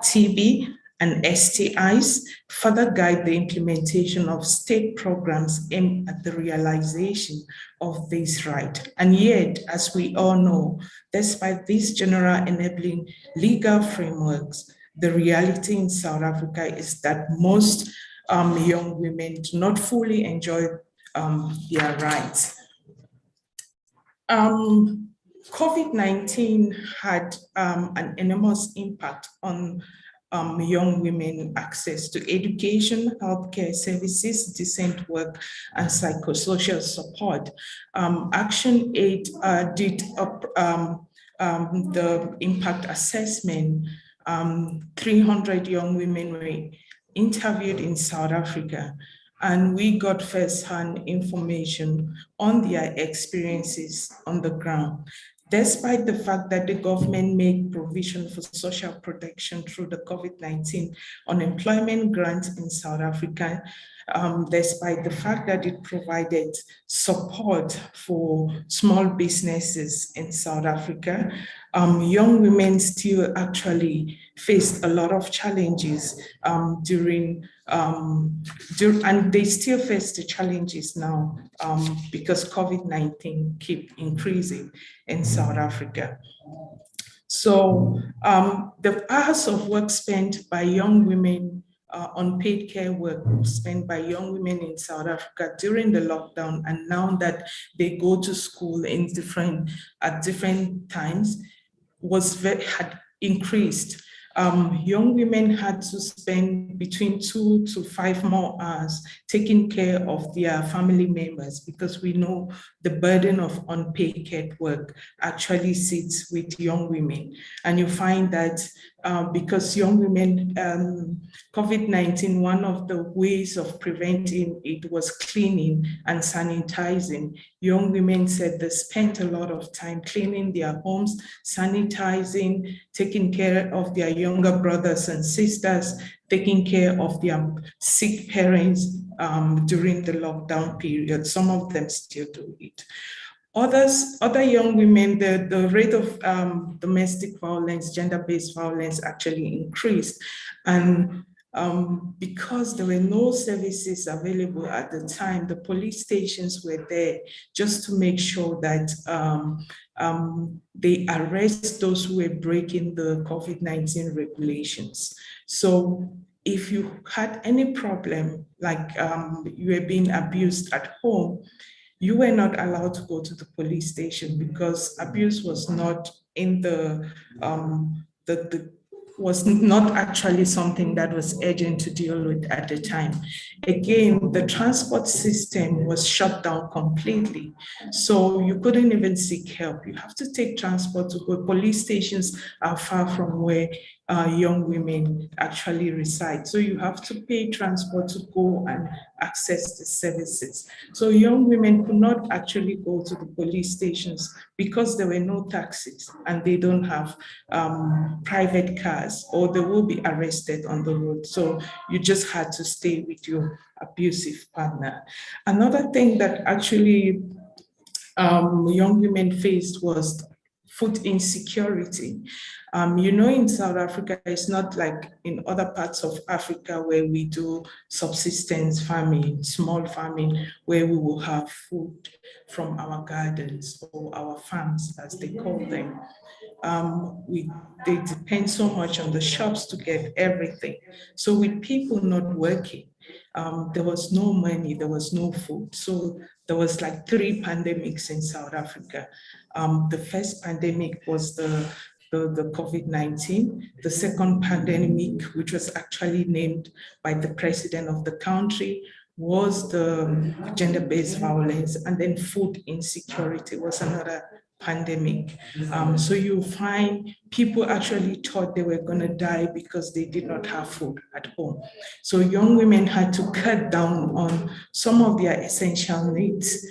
TB, and STIs further guide the implementation of state programs aimed at the realization of this right. And yet, as we all know, despite these general enabling legal frameworks, the reality in South Africa is that most young women do not fully enjoy their rights. COVID-19 had an enormous impact on young women access to education, healthcare services, decent work, and psychosocial support. Action Aid did the impact assessment. 300 young women were interviewed in South Africa, and we got first-hand information on their experiences on the ground. Despite the fact that the government made provision for social protection through the COVID-19 unemployment grant in South Africa, despite the fact that it provided support for small businesses in South Africa, young women still actually faced a lot of challenges and they still face the challenges now because COVID-19 keep increasing in South Africa. So the hours of work spent by young women unpaid care work spent by young women in South Africa during the lockdown, and now that they go to school at different times, had increased. Young women had to spend between 2 to 5 more hours taking care of their family members, because we know the burden of unpaid care work actually sits with young women. And you find that because young women, COVID-19, one of the ways of preventing it was cleaning and sanitizing. Young women said they spent a lot of time cleaning their homes, sanitizing, taking care of their younger brothers and sisters, taking care of their sick parents during the lockdown period. Some of them still do it. Other young women, the rate of domestic violence, gender-based violence actually increased. And because there were no services available at the time, the police stations were there just to make sure that they arrest those who were breaking the COVID-19 regulations. So if you had any problem, like you were being abused at home, you were not allowed to go to the police station because abuse was not in the was not actually something that was urgent to deal with at the time. Again, the transport system was shut down completely. So you couldn't even seek help. You have to take transport to go. Police stations are far from where young women actually reside. So you have to pay transport to go and access the services. So young women could not actually go to the police stations because there were no taxis and they don't have private cars, or they will be arrested on the road. So you just had to stay with your abusive partner. Another thing that actually young women faced was food insecurity. In South Africa, it's not like in other parts of Africa where we do subsistence farming, small farming, where we will have food from our gardens or our farms, as they call them. They depend so much on the shops to get everything. So with people not working, there was no money, there was no food. So there was like 3 pandemics in South Africa. The first pandemic was the COVID-19. The second pandemic, which was actually named by the president of the country, was the gender-based violence, and then food insecurity was another pandemic. So you find people actually thought they were going to die because they did not have food at home. So young women had to cut down on some of their essential needs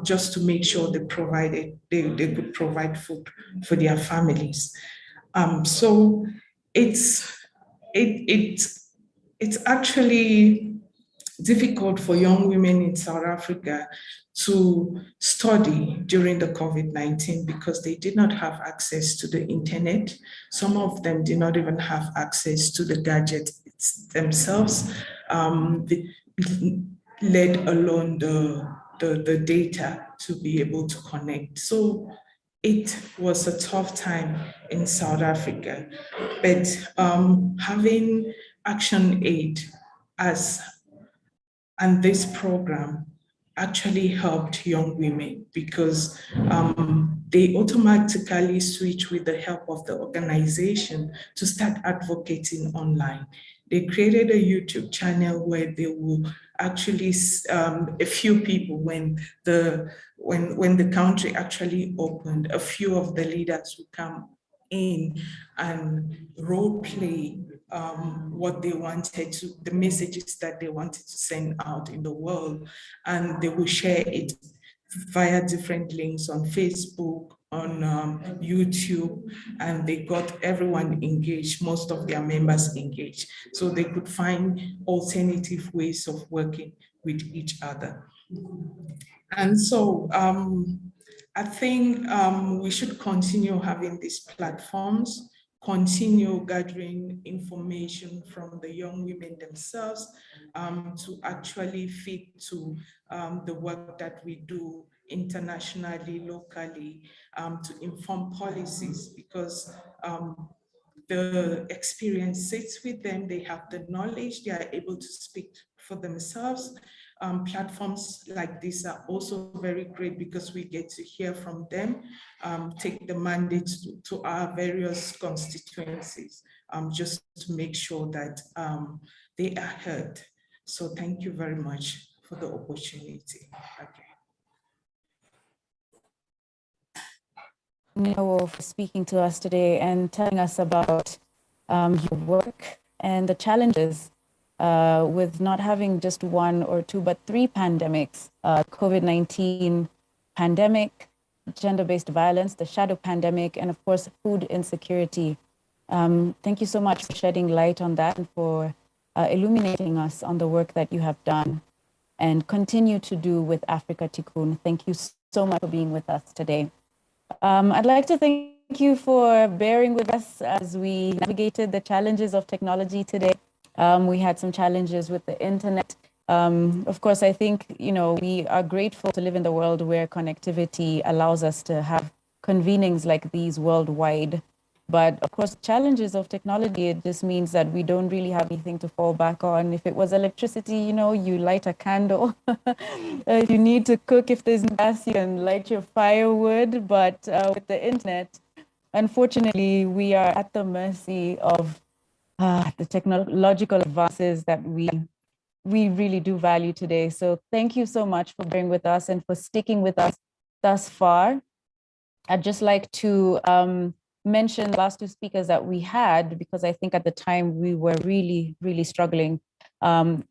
just to make sure they could provide food for their families. So it's actually difficult for young women in South Africa to study during the COVID-19 because they did not have access to the internet. Some of them did not even have access to the gadgets themselves, let alone the data to be able to connect. So it was a tough time in South Africa, but having Action Aid and this program actually helped young women because they automatically switch with the help of the organization to start advocating online. They created a YouTube channel where they will actually, a few people, when the country actually opened, a few of the leaders would come in and role play what they wanted to, the messages that they wanted to send out in the world, and they will share it via different links on Facebook, on YouTube, and they got everyone engaged, most of their members engaged, so they could find alternative ways of working with each other. And so I think we should continue having these platforms, continue gathering information from the young women themselves to actually feed to the work that we do internationally, locally, to inform policies, because the experience sits with them, they have the knowledge, they are able to speak for themselves. Platforms like this are also very great because we get to hear from them, take the mandate to our various constituencies, just to make sure that they are heard. So thank you very much for the opportunity. Okay. For speaking to us today and telling us about your work and the challenges with not having just 1 or 2, but 3 pandemics, COVID-19 pandemic, gender-based violence, the shadow pandemic, and of course, food insecurity. Thank you so much for shedding light on that and for illuminating us on the work that you have done and continue to do with Africa Tikkun. Thank you so much for being with us today. I'd like to thank you for bearing with us as we navigated the challenges of technology today. We had some challenges with the internet. Of course, I think, we are grateful to live in the world where connectivity allows us to have convenings like these worldwide. But of course, challenges of technology, it just means that we don't really have anything to fall back on. If it was electricity, you light a candle. If you need to cook, if there's gas, you can light your firewood. But with the internet, unfortunately, we are at the mercy of the technological advances that we really do value today. So thank you so much for being with us and for sticking with us thus far. I'd just like to mention the last two speakers that we had, because I think at the time we were really, really struggling.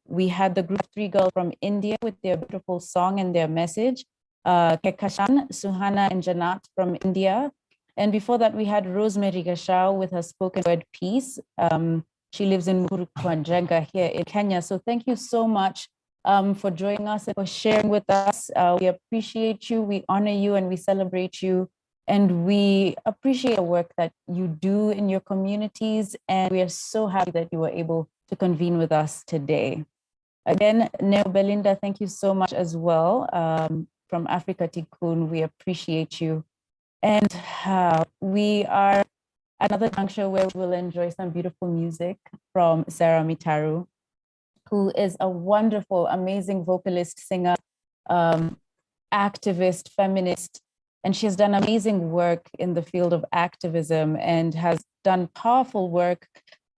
We had the group Three Girls from India with their beautiful song and their message, Kekashan, Suhana and Janat from India. And before that, we had Rosemary Gashao with her spoken word piece. She lives in Murukwanjenga here in Kenya. So thank you so much for joining us and for sharing with us. We appreciate you, we honor you, and we celebrate you. And we appreciate the work that you do in your communities. And we are so happy that you were able to convene with us today. Again, Neo Belinda, thank you so much as well. From Africa Tikkun, we appreciate you. And we are at another juncture where we'll enjoy some beautiful music from Sarah Mitaru, who is a wonderful, amazing vocalist, singer, activist, feminist, and she has done amazing work in the field of activism and has done powerful work.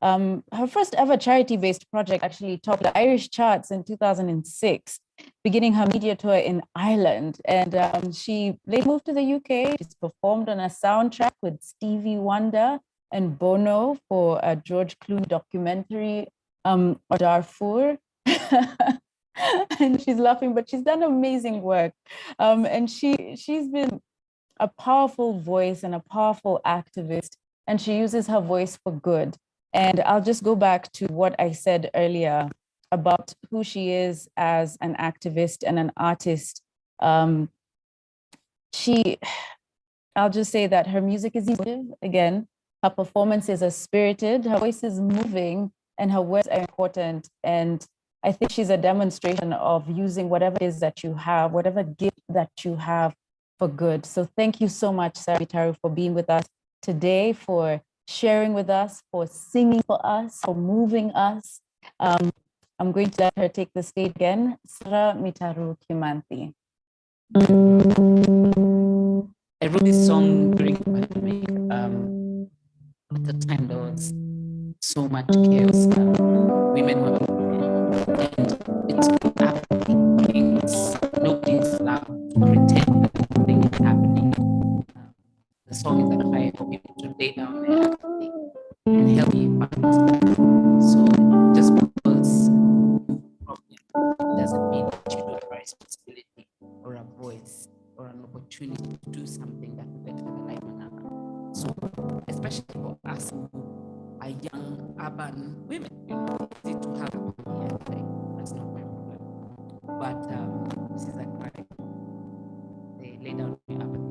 Her first ever charity-based project actually topped the Irish charts in 2006, beginning her media tour in Ireland. And she later moved to the UK. She's performed on a soundtrack with Stevie Wonder and Bono for a George Clooney documentary, Darfur. And she's laughing, but she's done amazing work. And she's been a powerful voice and a powerful activist, and she uses her voice for good. And I'll just go back to what I said earlier about who she is as an activist and an artist. I'll just say that her music is emotive. Again, her performances are spirited, her voice is moving, and her words are important. And I think she's a demonstration of using whatever it is that you have, whatever gift that you have, for good. So thank you so much, Sarah Mitaru, for being with us today, for sharing with us, for singing for us, for moving us. I'm going to let her take the stage again. Sarah Mitaru Kimanthi. I wrote this song during the pandemic. At the time, there was so much chaos. Women were, and it's happening. Nobody's allowed to pretend that nothing is happening. The song is a cry for people to lay down their apathy and help me fight. So just because doesn't mean that you don't have a responsibility or a voice or an opportunity to do something that will better the life of another. So especially for us who are young urban women, it's easy to have a that's not my problem. But this is a cry. They lay down their apathy.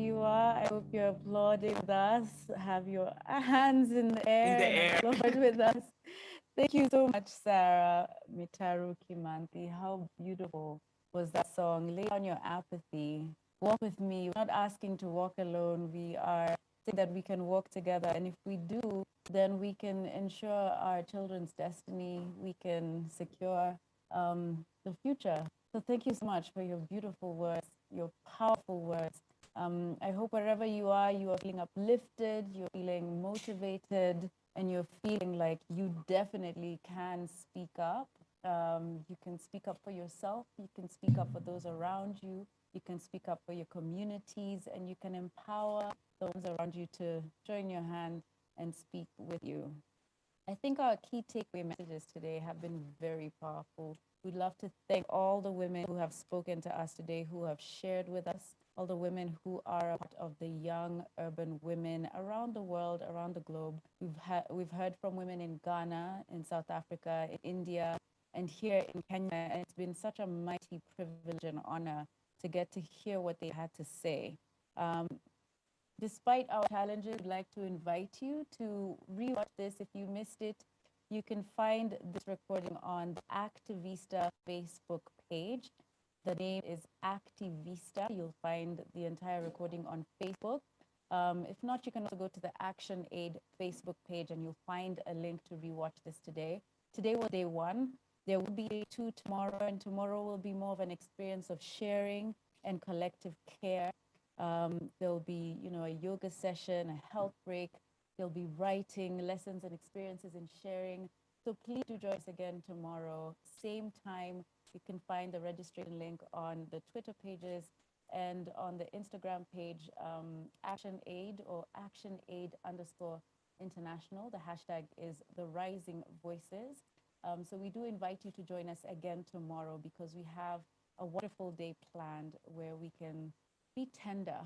you are. I hope you're applauding with us. Have your hands in the air, and applaud with us. Thank you so much, Sarah Mitaru Kimanthi. How beautiful was that song? Lay down your apathy. Walk with me. We're not asking to walk alone. We are saying that we can walk together. And if we do, then we can ensure our children's destiny. We can secure the future. So thank you so much for your beautiful words, your powerful words. I hope wherever you are feeling uplifted, you're feeling motivated, and you're feeling like you definitely can speak up. You can speak up for yourself, you can speak up for those around you, you can speak up for your communities, and you can empower those around you to join your hand and speak with you. I think our key takeaway messages today have been very powerful. We'd love to thank all the women who have spoken to us today, who have shared with us, all the women who are a part of the young urban women around the world, around the globe. We've heard from women in Ghana, in South Africa, in India, and here in Kenya. And it's been such a mighty privilege and honor to get to hear what they had to say. Despite our challenges, I'd like to invite you to rewatch this. If you missed it, you can find this recording on the Activista Facebook page. The name is Activista. You'll find the entire recording on Facebook. If not, you can also go to the Action Aid Facebook page and you'll find a link to rewatch this today. Today was day one. There will be day two tomorrow, and tomorrow will be more of an experience of sharing and collective care. There'll be, a yoga session, a health break. There'll be writing, lessons and experiences in sharing. So please do join us again tomorrow, same time. You can find the registration link on the Twitter pages and on the Instagram page, Action Aid or Action Aid _international. The hashtag is the Rising Voices. So we do invite you to join us again tomorrow, because we have a wonderful day planned where we can be tender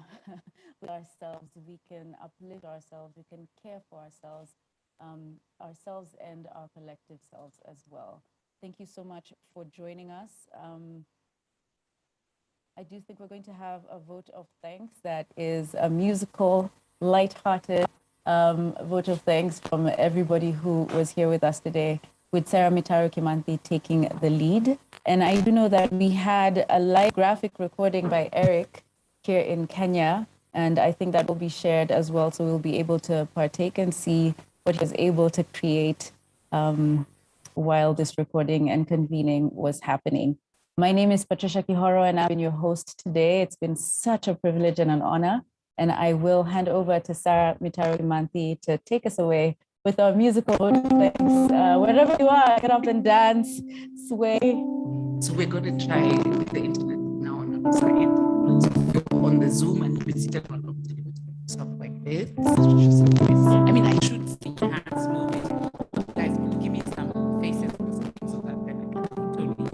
with ourselves, we can uplift ourselves, we can care for ourselves and our collective selves as well. Thank you so much for joining us. I do think we're going to have a vote of thanks that is a musical, lighthearted vote of thanks from everybody who was here with us today, with Sarah Mitaru Kimanthi taking the lead. And I do know that we had a live graphic recording by Eric here in Kenya, and I think that will be shared as well, so we'll be able to partake and see what he was able to create while this recording and convening was happening. My name is Patricia Kihoro, and I've been your host today. It's been such a privilege and an honor, and I will hand over to Sarah Mitaru Kimanthi to take us away with our musical vote of thanks. Wherever you are, get up and dance, sway. So we're going to try with the internet now on our side. So if you're on the Zoom and you're seated on the table, stuff like this. I mean, I should see hands moving. Guys, give me some faces so that then I can totally.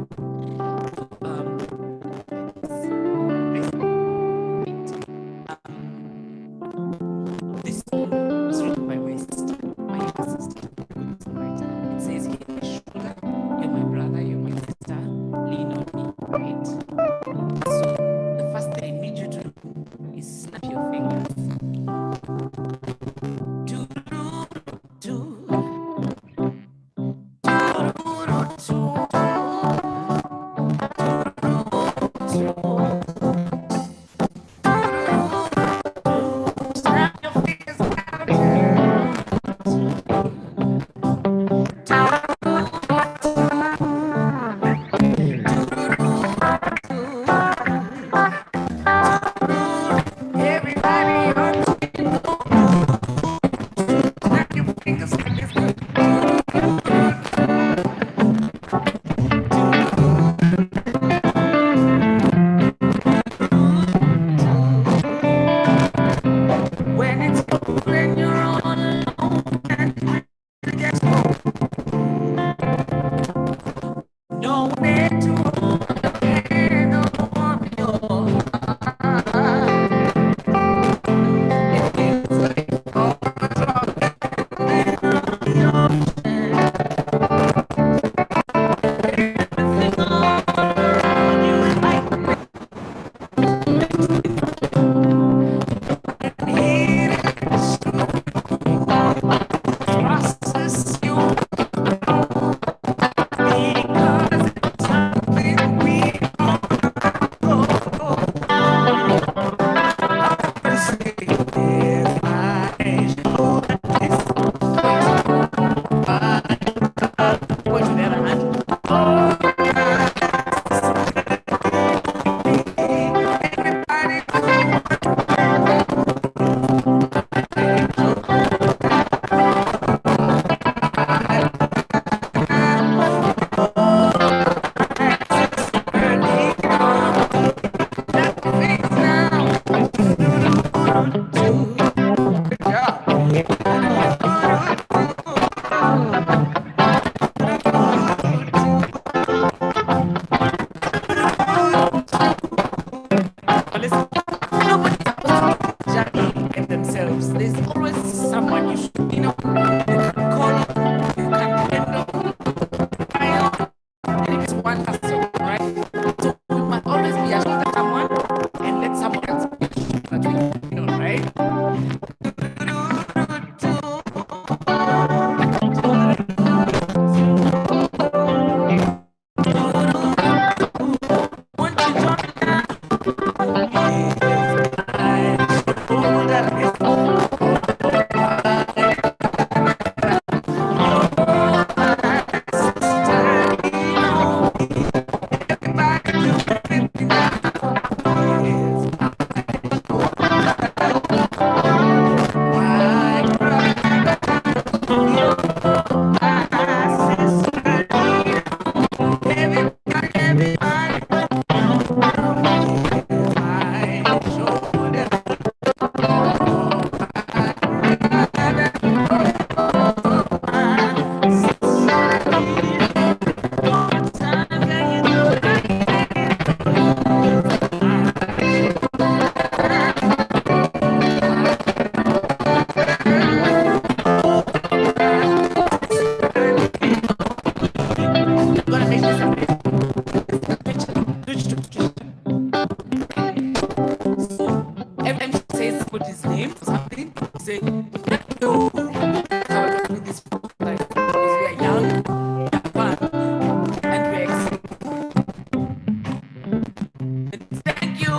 This song was written by my sister, my younger sister. It says here, Shula, you're my brother, you're my sister, lean on me, right? So the first thing I need you to do is snap your fingers. Everybody on And themselves. There's always someone you should, you know, call, you can depend on. And it's one person, right? So we must always be assured that someone and let someone else be assured that we, you know, right? Every time she says put his name or something, say no. This like because we are young, we are fun, and we thank you.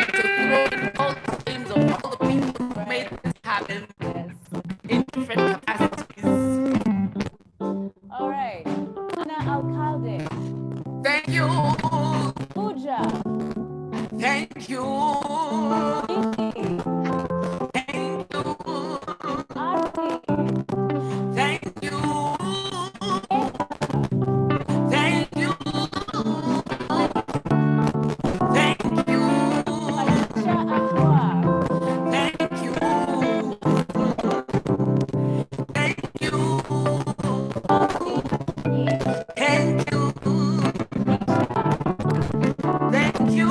To throw in all the names of all the people who made this happen in different capacities. All right. Ana Alcalde. Thank you. Pooja. Thank you. Thank you. Arti. Thank you. Thank you. Thank you. Aisha Ahua. Thank you. Thank you. Thank you. Thank you.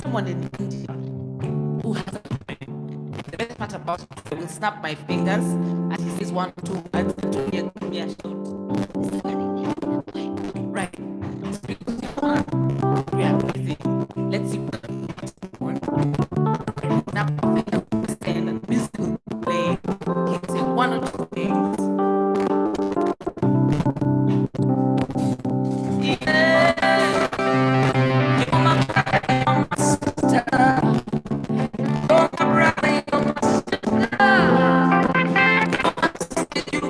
Someone in India who has a plan. The best part about it, I will snap my fingers and he says 1, 2, and then to me, give me a shout. Right. We are busy. Let's see what snap my fingers and the music will play. He can say 1 or 2 things. You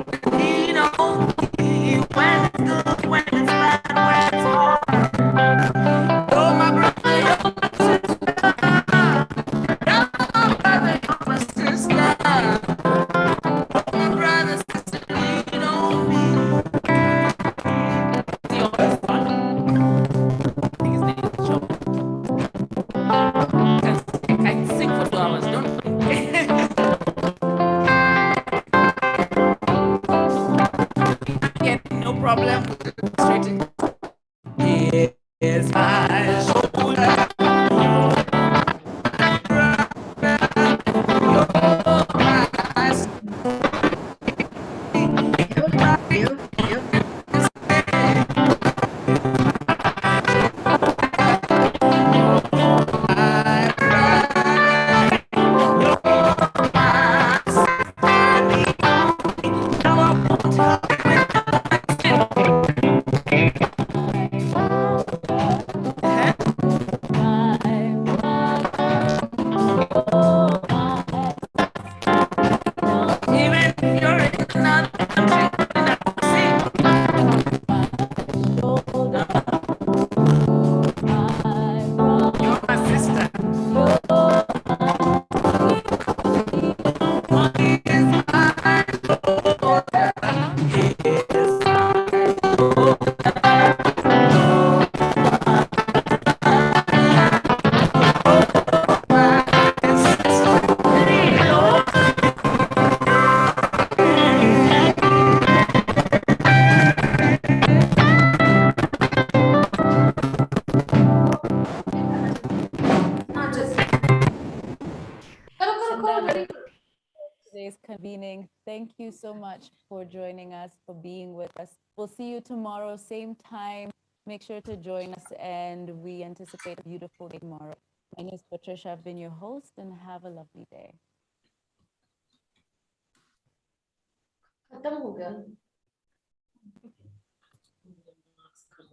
problem straight in. Here's my shoulder. Today's convening. Thank you so much for joining us, for being with us. We'll see you tomorrow, same time. Make sure to join us, and we anticipate a beautiful day tomorrow. My name is Patricia. I've been your host, and have a lovely day. खत्म हो गया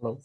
Hello.